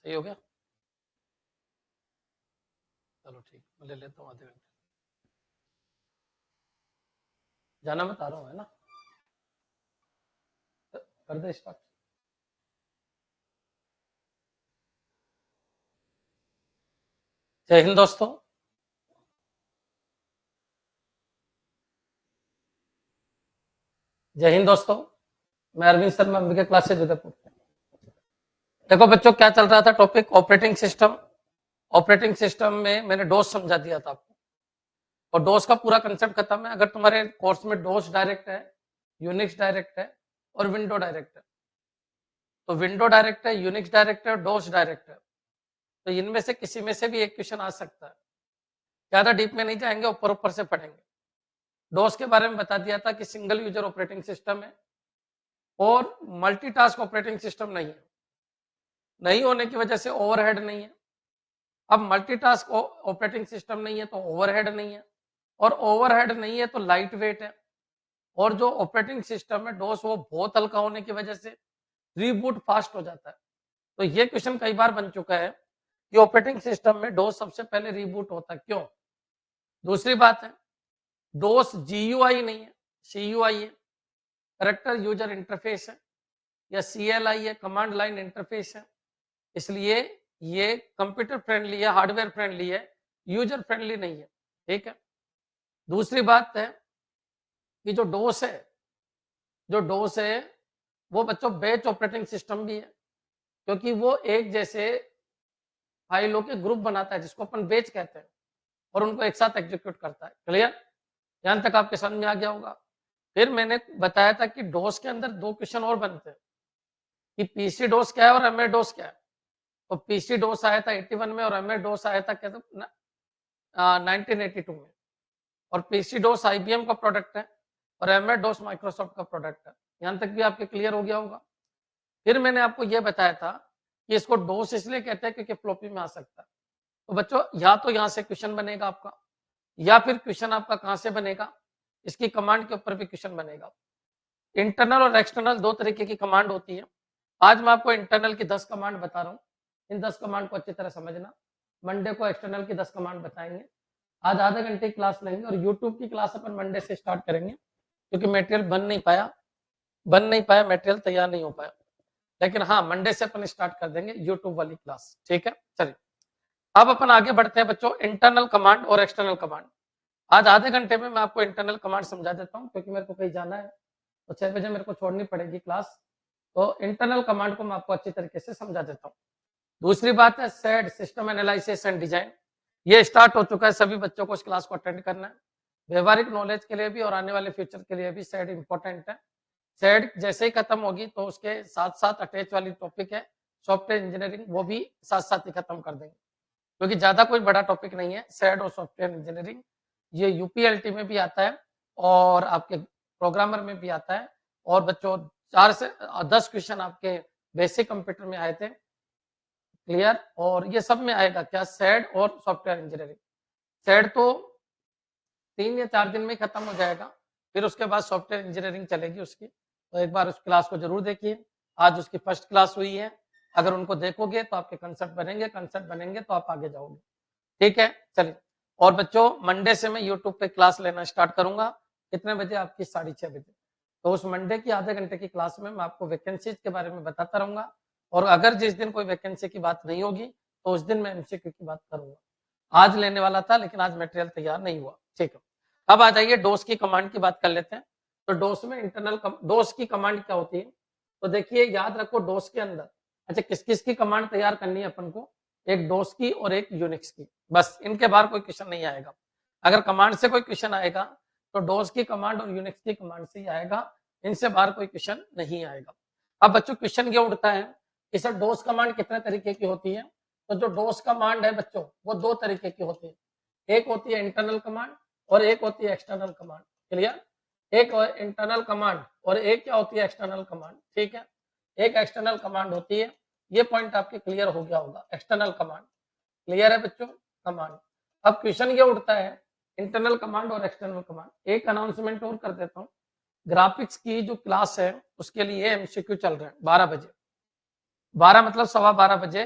सही हो गया? चलो ठीक, मैं ले लेता हूँ आधे घंटे। जाना मत आ रहा हूँ, है ना? कर दे स्टार्ट। जय हिंद दोस्तों। जय हिंद दोस्तों, मैं अरविंद शर्मा, अंबिका क्लासेज उदयपुर। देखो बच्चों, क्या चल रहा था topic? Operating system. Operating system में मैंने डोस समझा दिया था आपको, और डोस का पूरा कंसेप्ट खत्म है। अगर तुम्हारे कोर्स में डोस डायरेक्ट है, यूनिक्स डायरेक्ट है और विंडो डायरेक्ट है, तो विंडो डायरेक्ट है, यूनिक्स डायरेक्ट है और डोस डायरेक्ट है, तो इनमें से किसी में से भी एक क्वेश्चन आ सकता है। ज्यादा डीप में नहीं जाएंगे, ऊपर ऊपर से पढ़ेंगे। डोस के बारे में बता दिया था कि सिंगल यूजर ऑपरेटिंग सिस्टम है और मल्टीटास्क ऑपरेटिंग सिस्टम नहीं है। नहीं होने की वजह से ओवरहेड नहीं है। अब मल्टीटास्क ऑपरेटिंग सिस्टम नहीं है तो ओवरहेड नहीं है, और ओवरहेड नहीं है तो लाइट वेट है। और जो ऑपरेटिंग सिस्टम है डोस, वो बहुत हल्का होने की वजह से रीबूट फास्ट हो जाता है। तो ये क्वेश्चन कई बार बन चुका है कि ऑपरेटिंग सिस्टम में डोस सबसे पहले रीबूट होता है, क्यों? दूसरी बात है, डोस जीयूआई नहीं है, सीयूआई है, कैरेक्टर यूजर इंटरफेस है, या सीएलआई है, कमांड लाइन इंटरफेस है। इसलिए ये कंप्यूटर फ्रेंडली है, हार्डवेयर फ्रेंडली है, यूजर फ्रेंडली नहीं है। ठीक है। दूसरी बात है कि जो डोस है वो बच्चों बैच ऑपरेटिंग सिस्टम भी है, क्योंकि वो एक जैसे फाइलों के ग्रुप बनाता है जिसको अपन बैच कहते हैं, और उनको एक साथ एग्जीक्यूट करता है। क्लियर? यहां तक आपके समझ में आ गया होगा। फिर मैंने बताया था कि डोस के अंदर दो क्वेश्चन और बनते हैं कि पीसी डोस क्या है और एमए डोस क्या है। तो पीसी डोस आया था 81 में और एमए डोस आया था क्या 1982 में। और पीसी डोस आईबीएम का प्रोडक्ट है और एमए डोस माइक्रोसॉफ्ट का प्रोडक्ट है। यहां तक भी आपके क्लियर हो गया होगा। फिर मैंने आपको यह बताया था कि इसको डोस इसलिए कहते हैं क्योंकि फ्लॉपी में आ सकता है। तो बच्चों, या तो यहां से क्वेश्चन बनेगा आपका, या फिर क्वेश्चन आपका कहां से बनेगा, इसकी कमांड के ऊपर भी क्वेश्चन बनेगा। इंटरनल और एक्सटर्नल दो तरीके की कमांड होती है। आज मैं आपको इंटरनल की 10 कमांड बता रहा हूँ, इन 10 कमांड को अच्छी तरह समझना। मंडे को एक्सटर्नल की 10 कमांड बताएंगे। आज आधे घंटे की क्लास लेंगे और यूट्यूब की क्लास अपन मंडे से स्टार्ट करेंगे, क्योंकि मटेरियल बन नहीं पाया, मटेरियल तैयार नहीं हो पाया। लेकिन हाँ, मंडे से अपन स्टार्ट कर देंगे यूट्यूब वाली क्लास। ठीक है, चलिए अब अपन आगे बढ़ते हैं बच्चों, इंटरनल कमांड और एक्सटर्नल कमांड। आज आधे घंटे में मैं आपको इंटरनल कमांड समझा देता हूँ, क्योंकि मेरे को कहीं जाना है तो 6 बजे मेरे को छोड़नी पड़ेगी क्लास। तो इंटरनल कमांड को मैं आपको अच्छी तरीके से समझा देता हूँ। दूसरी बात है said, system analysis and design. ये स्टार्ट हो चुका है, सभी बच्चों को इस क्लास को अटेंड करना है। व्यवहारिक नॉलेज के लिए भी और आने वाले फ्यूचर के लिए भी सेड इंपॉर्टेंट है। सेड जैसे ही खत्म होगी तो उसके साथ साथ अटैच वाली टॉपिक है सॉफ्टवेयर इंजीनियरिंग, वो भी साथ साथ ही खत्म कर देंगे, क्योंकि ज्यादा कोई बड़ा टॉपिक नहीं है सेड और सॉफ्टवेयर इंजीनियरिंग। ये यूपीएलटी में भी आता है और आपके प्रोग्रामर में भी आता है। और बच्चों 4 से 10 क्वेश्चन आपके बेसिक कंप्यूटर में आए थे। क्लियर? और ये सब में आएगा क्या, सेड और सॉफ्टवेयर इंजीनियरिंग। सेड तो 3 या 4 दिन में खत्म हो जाएगा, फिर उसके बाद सॉफ्टवेयर इंजीनियरिंग चलेगी उसकी। तो एक बार उस क्लास को जरूर देखिए। आज उसकी फर्स्ट क्लास हुई है, अगर उनको देखोगे तो आपके कंसेप्ट बनेंगे, कंसेप्ट बनेंगे तो आप आगे जाओगे। ठीक है, चलिए। और बच्चों, मंडे से मैं यूट्यूब पे क्लास लेना स्टार्ट करूंगा। कितने बजे? आपकी 6:30 बजे। तो उस मंडे की आधे घंटे की क्लास में मैं आपको वैकेंसीज के बारे में बताता रहूंगा, और अगर जिस दिन कोई वैकेंसी की बात नहीं होगी तो उस दिन मैं एमसीक्यू की बात करूंगा। आज लेने वाला था लेकिन आज मटेरियल तैयार नहीं हुआ। ठीक है, अब आ जाइए डोस की कमांड की बात कर लेते हैं। तो डोस में डोस की कमांड क्या होती है? तो देखिए, याद रखो डोस के अंदर, अच्छा किस किस की कमांड तैयार करनी है अपन को? एक डोस की और एक यूनिक्स की, बस इनके बाहर कोई क्वेश्चन नहीं आएगा। अगर कमांड से कोई क्वेश्चन आएगा तो डोस की कमांड और यूनिक्स की कमांड से ही आएगा, इनसे बाहर कोई क्वेश्चन नहीं आएगा। अब बच्चों क्वेश्चन ये उठता है कि सर डोस कमांड कितने तरीके की होती है? तो जो डोस कमांड है बच्चों, वो दो तरीके की होती है। एक होती है इंटरनल कमांड और एक होती है एक्सटर्नल कमांड। क्लियर? एक इंटरनल कमांड और एक क्या होती है, एक्सटर्नल कमांड। ठीक है, एक एक्सटर्नल कमांड होती है। ये पॉइंट आपके क्लियर हो गया होगा, एक्सटर्नल कमांड। क्लियर है बच्चों? कमांड। अब क्वेश्चन ये उठता है इंटरनल कमांड और एक्सटर्नल कमांड। एक अनाउंसमेंट और कर देता हूँ, ग्राफिक्स की जो क्लास है उसके लिए एमसीक्यू चल रहे हैं 12 बजे। 12 मतलब 12:15 बजे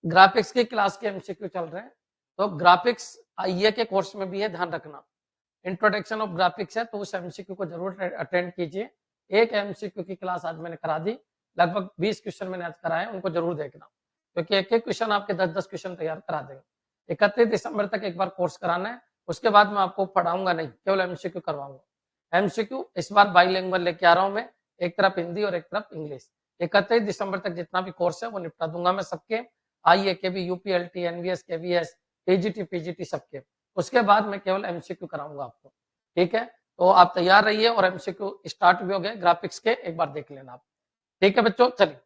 ग्राफिक्स की क्लास के एमसीक्यू चल रहे हैं, तो ग्राफिक्स आईए के कोर्स में भी है, ध्यान रखना। इंट्रोडक्शन ऑफ ग्राफिक्स है, तो उस एमसीक्यू को जरूर अटेंड कीजिए। एक एमसीक्यू की क्लास आज मैंने करा दी, लगभग 20 क्वेश्चन मैंने आज कराए, उनको जरूर देखना, क्योंकि एक एक क्वेश्चन आपके 10-10 क्वेश्चन तैयार करा देंगे। 31 दिसंबर तक एक बार कोर्स कराना है, उसके बाद मैं आपको पढ़ाऊंगा नहीं, केवल एमसीक्यू करवाऊंगा। एमसीक्यू इस बार बाइलिंगुअल लेके आ रहा हूं मैं, एक तरफ हिंदी और एक तरफ इंग्लिश। 31 दिसंबर तक जितना भी कोर्स है वो निपटा दूंगा मैं सबके, आईए के भी, यूपीएलटी, एनवीएस, केवीएस, एजीटी, पीजीटी सबके। उसके बाद मैं केवल एमसीक्यू कराऊंगा आपको, ठीक है। तो आप तैयार रहिए, और एमसीक्यू स्टार्ट भी हो गए ग्राफिक्स के, एक बार देख लेना आप, ठीक है बच्चों। चलिए,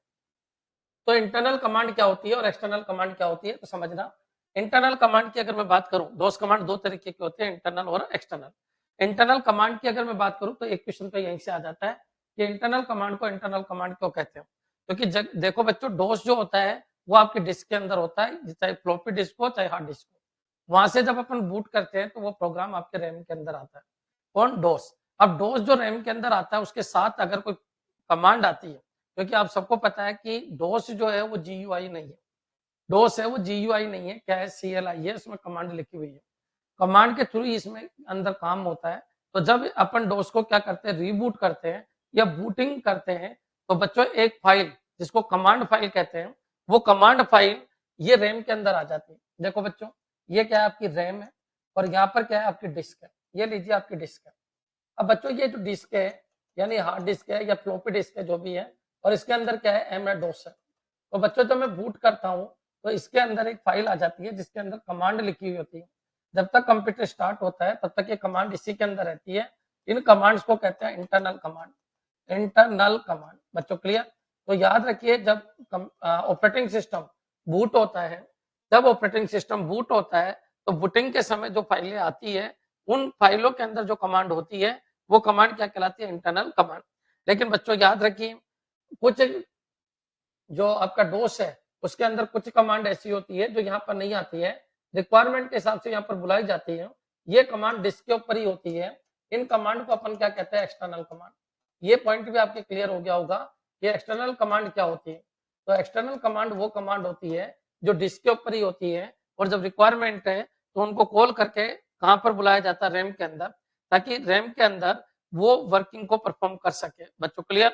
तो इंटरनल कमांड क्या होती है और एक्सटर्नल कमांड क्या होती है, तो समझना। इंटरनल कमांड की अगर मैं बात करूं, दोस कमांड दो तरीके के होते हैं, इंटरनल और एक्सटर्नल। इंटरनल कमांड की अगर मैं बात करूं, तो एक क्वेश्चन तो यहीं से आ जाता है कि इंटरनल कमांड को इंटरनल कमांड क्यों कहते हैं। क्योंकि देखो बच्चों, डोस जो होता है वो आपकी डिस्क के अंदर होता है, चाहे फ्लॉपी डिस्क हो चाहे हार्ड डिस्क हो। वहां से जब अपन बूट करते हैं तो वो प्रोग्राम आपके रैम के अंदर आता है, कौन, डोस। अब डोस जो रैम के अंदर आता है, उसके साथ अगर कोई कमांड आती है, क्योंकि आप सबको पता है कि डोस जो है वो जीयूआई नहीं है, डोस है वो जीयूआई नहीं है, क्या है, सीएलआई है, उसमें कमांड लिखी हुई है, कमांड के थ्रू इसमें अंदर काम होता है। तो जब अपन डोस को क्या करते हैं, रीबूट करते हैं या बूटिंग करते हैं, तो बच्चों एक फाइल जिसको कमांड फाइल कहते हैं, वो कमांड फाइल ये रैम के अंदर आ जाती है। देखो बच्चों, ये क्या है, आपकी रैम है, और यहाँ पर क्या है, आपकी डिस्क है। ये लीजिए आपकी डिस्क है। अब बच्चों ये जो डिस्क है, यानी हार्ड डिस्क है या फ्लॉपी डिस्क है, जो भी है, और इसके अंदर क्या है, एम डोस है। तो बच्चों जब मैं बूट करता हूँ, तो इसके अंदर एक फाइल आ जाती है जिसके अंदर कमांड लिखी हुई होती है। जब तक कंप्यूटर स्टार्ट होता है तब तक ये कमांड इसी के अंदर रहती है। इन कमांड्स को कहते हैं इंटरनल कमांड, इंटरनल कमांड। बच्चों क्लियर। तो याद रखिए, जब ऑपरेटिंग सिस्टम बूट होता है, जब ऑपरेटिंग सिस्टम बूट होता है, तो बूटिंग के समय जो फाइलें आती है, उन फाइलों के अंदर जो कमांड होती है, वो कमांड क्या कहलाती है, इंटरनल कमांड। लेकिन बच्चों याद रखिए, कुछ जो आपका डोस है, उसके अंदर कुछ कमांड ऐसी होती है जो यहाँ पर नहीं आती है, रिक्वायरमेंट के हिसाब से यहाँ पर बुलाई जाती है। ये कमांड डिस्क के ऊपर ही होती है। इन कमांड को अपन क्या कहते हैं, एक्सटर्नल कमांड। ये पॉइंट भी आपके क्लियर हो गया होगा कि एक्सटर्नल कमांड क्या होती है। तो एक्सटर्नल कमांड वो कमांड होती है जो डिस्क के ऊपर ही होती है, और जब रिक्वायरमेंट है तो उनको कॉल करके कहाँ पर बुलाया जाता है, रैम के अंदर, ताकि रैम के अंदर वो वर्किंग को परफॉर्म कर सके। बच्चों क्लियर।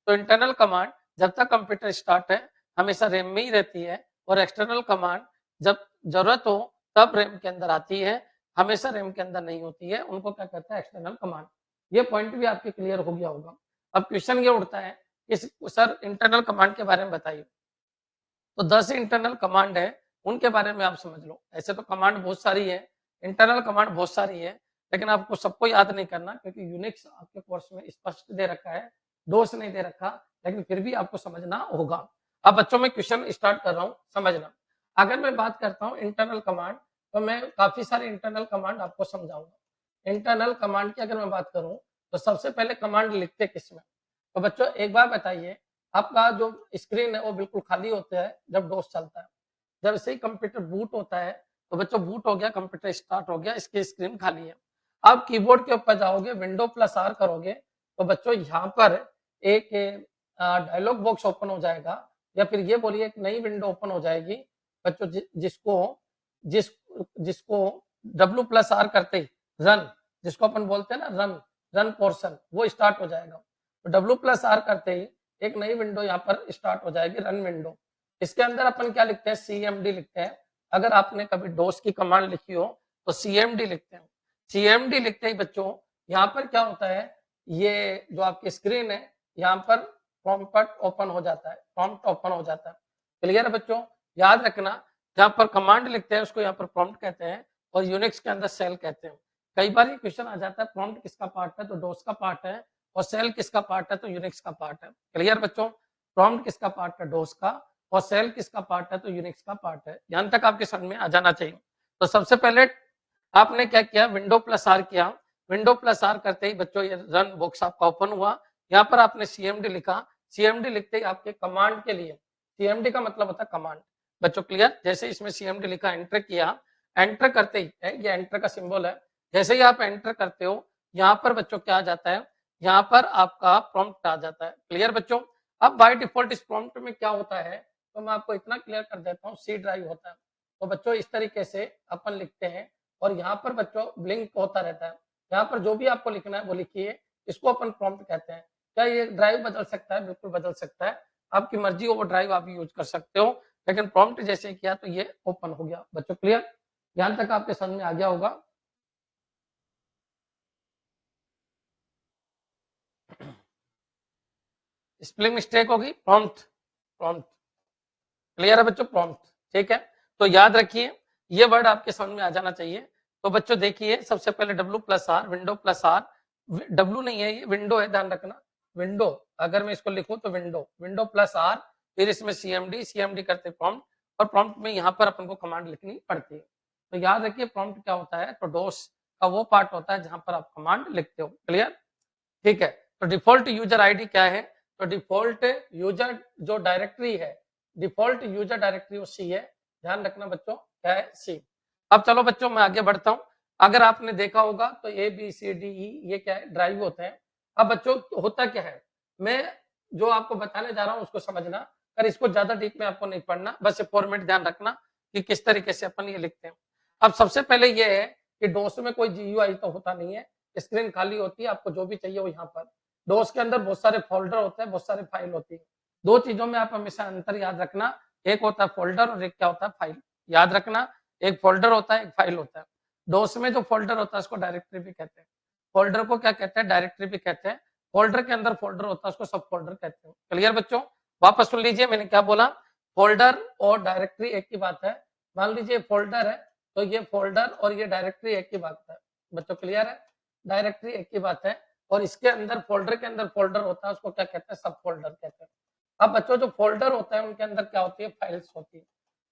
तो इंटरनल कमांड जब तक कंप्यूटर स्टार्ट है हमेशा रैम में ही रहती है, और एक्सटर्नल कमांड जब जरूरत हो तब रैम के अंदर आती है, हमेशा रैम के अंदर नहीं होती है। उनको क्या कहते हैं, एक्सटर्नल कमांड। ये पॉइंट भी आपके क्लियर हो गया होगा। अब क्वेश्चन ये उठता है कि सर इंटरनल कमांड के बारे में बताइए। तो 10 इंटरनल कमांड है, उनके बारे में आप समझ लो। ऐसे तो कमांड बहुत सारी है, इंटरनल कमांड बहुत सारी है, लेकिन आपको सबको याद नहीं करना, क्योंकि यूनिक्स आपके कोर्स में स्पष्ट दे रखा है, डोस नहीं दे रखा, लेकिन फिर भी आपको समझना होगा। अब बच्चों में क्वेश्चन स्टार्ट कर रहा हूँ, समझना। अगर मैं बात करता हूँ इंटरनल कमांड, तो मैं काफी सारे इंटरनल कमांड आपको समझाऊंगा। इंटरनल कमांड की अगर मैं बात करूँ, तो सबसे पहले कमांड लिखते किसमें। तो बच्चों एक बार बताइए, आपका जो स्क्रीन है वो बिल्कुल खाली होता है जब डोस चलता है। जब से ही कंप्यूटर बूट होता है, तो बच्चों बूट हो गया, कंप्यूटर स्टार्ट हो गया, इसकी स्क्रीन खाली है। आप कीबोर्ड के ऊपर जाओगे, विंडो प्लस आर करोगे, तो बच्चों यहाँ पर एक डायलॉग बॉक्स ओपन हो जाएगा, या फिर ये बोलिए एक नई विंडो ओपन हो जाएगी बच्चों, जिसको डब्ल्यू प्लस आर करते ही रन, जिसको अपन बोलते हैं ना रन, रन पोर्शन, वो स्टार्ट हो जाएगा। तो डब्ल्यू प्लस आर करते ही एक नई विंडो यहाँ पर स्टार्ट हो जाएगी, रन विंडो। इसके अंदर अपन क्या लिखते हैं, सीएमडी लिखते हैं। अगर आपने कभी डोस की कमांड लिखी हो तो सीएमडी लिखते हैं। सीएमडी लिखते ही बच्चों यहाँ पर क्या होता है, ये जो आपकी स्क्रीन है, यहाँ पर प्रॉम्प्ट ओपन हो जाता है, प्रॉम्प्ट ओपन हो जाता है। क्लियर है बच्चों। याद रखना, जहाँ पर कमांड लिखते हैं उसको यहाँ पर प्रॉम्प्ट कहते हैं, और यूनिक्स के अंदर सेल कहते हैं। कई बार ये क्वेश्चन आ जाता है, प्रॉम्प्ट किसका पार्ट है, तो डोस का पार्ट है, और सेल किसका पार्ट है, तो यूनिक्स का पार्ट है। क्लियर बच्चों। प्रॉम्प्ट किसका पार्ट है, डोस का, और सेल किसका पार्ट है, तो यूनिक्स का पार्ट है। यहाँ तक आपके समझ में आ जाना चाहिए। तो सबसे पहले आपने क्या किया, विंडो प्लस आर किया। विंडो प्लस आर करते ही बच्चों ये रन बॉक्स आपका ओपन हुआ। यहाँ पर आपने सीएमडी लिखा। सीएमडी लिखते ही आपके कमांड के लिए, सीएमडी का मतलब होता है कमांड। बच्चों क्लियर। जैसे इसमें सीएमडी लिखा, एंटर किया, एंटर करते ही ये एंटर का सिंबल है, जैसे ही आप एंटर करते हो यहाँ पर बच्चों क्या आ जाता है, यहाँ पर आपका प्रॉम्प्ट आ जाता है। क्लियर बच्चों। अब बाय डिफॉल्ट इस प्रॉम्प्ट में क्या होता है तो मैं आपको इतना क्लियर कर देता हूँ, सी ड्राइव होता है। तो बच्चों इस तरीके से अपन लिखते हैं और यहाँ पर बच्चों ब्लिंक होता रहता है। यहाँ पर जो भी आपको लिखना है वो लिखिए, इसको अपन प्रॉम्प्ट कहते हैं। क्या ये ड्राइव बदल सकता है? बिल्कुल बदल सकता है, आपकी मर्जी हो वो ड्राइव आप यूज कर सकते हो, लेकिन प्रॉम्प्ट जैसे किया तो ये ओपन हो गया। बच्चों क्लियर? यहाँ तक आपके समझ में आ गया होगा। स्पेलिंग मिस्टेक होगी, प्रॉम्प्ट, प्रॉम्प्ट क्लियर है बच्चों? प्रॉम्प्ट, ठीक है। तो याद रखिए ये वर्ड आपके समझ में आ जाना चाहिए। तो बच्चों देखिए सबसे पहले W+R, window plus are, W नहीं है ये विंडो है, ध्यान रखना विंडो। अगर मैं इसको लिखूं तो विंडो, विंडो प्लस आर, फिर इसमें CMD, CMD करते प्रॉम्प्ट, और प्रॉम्प्ट में यहाँ पर अपन को कमांड लिखनी पड़ती है। तो याद रखिए प्रॉम्प्ट क्या होता है, तो डोस का वो पार्ट होता है जहां पर आप कमांड लिखते हो। क्लियर? ठीक है। तो डिफॉल्ट यूजर आईडी क्या है? तो डिफॉल्ट यूजर जो डायरेक्टरी है, डिफॉल्ट यूजर डायरेक्टरी वो सी है, ध्यान रखना बच्चों क्या है, सी। अब चलो बच्चों मैं आगे बढ़ता हूं। अगर आपने देखा होगा तो ABCDE ये क्या है, ड्राइव होते हैं। अब बच्चों होता क्या है, मैं जो आपको बताने जा रहा हूं उसको समझना, पर इसको ज्यादा डीप में आपको नहीं पढ़ना, बस ये फॉर्मेट ध्यान रखना कि किस तरीके से अपन ये लिखते हैं। अब सबसे पहले ये है कि डोस में कोई GUI तो होता नहीं है, स्क्रीन खाली होती है, आपको जो भी चाहिए वो यहाँ पर। डोस के अंदर बहुत सारे फोल्डर होते हैं, बहुत सारे फाइल होती है। दो चीजों में आप हमेशा अंतर याद रखना, एक होता है फोल्डर और एक क्या होता है, फाइल। याद रखना एक फोल्डर होता है, एक फाइल होता है। डोस में जो फोल्डर होता है उसको डायरेक्टरी भी कहते हैं, फोल्डर को क्या कहते हैं, डायरेक्टरी भी कहते हैं। फोल्डर के अंदर फोल्डर होता है उसको सब फोल्डर कहते हैं। क्लियर बच्चों? वापस सुन लीजिए मैंने क्या बोला, फोल्डर और डायरेक्टरी एक ही बात है। मान लीजिए फोल्डर है तो ये फोल्डर और ये डायरेक्टरी एक ही बात है। बच्चों क्लियर है? डायरेक्टरी एक ही बात है, और इसके अंदर फोल्डर के अंदर फोल्डर होता है उसको क्या कहते हैं, सब फोल्डर कहते हैं। अब बच्चों जो फोल्डर होता है उनके अंदर क्या होती है, फाइल्स होती है।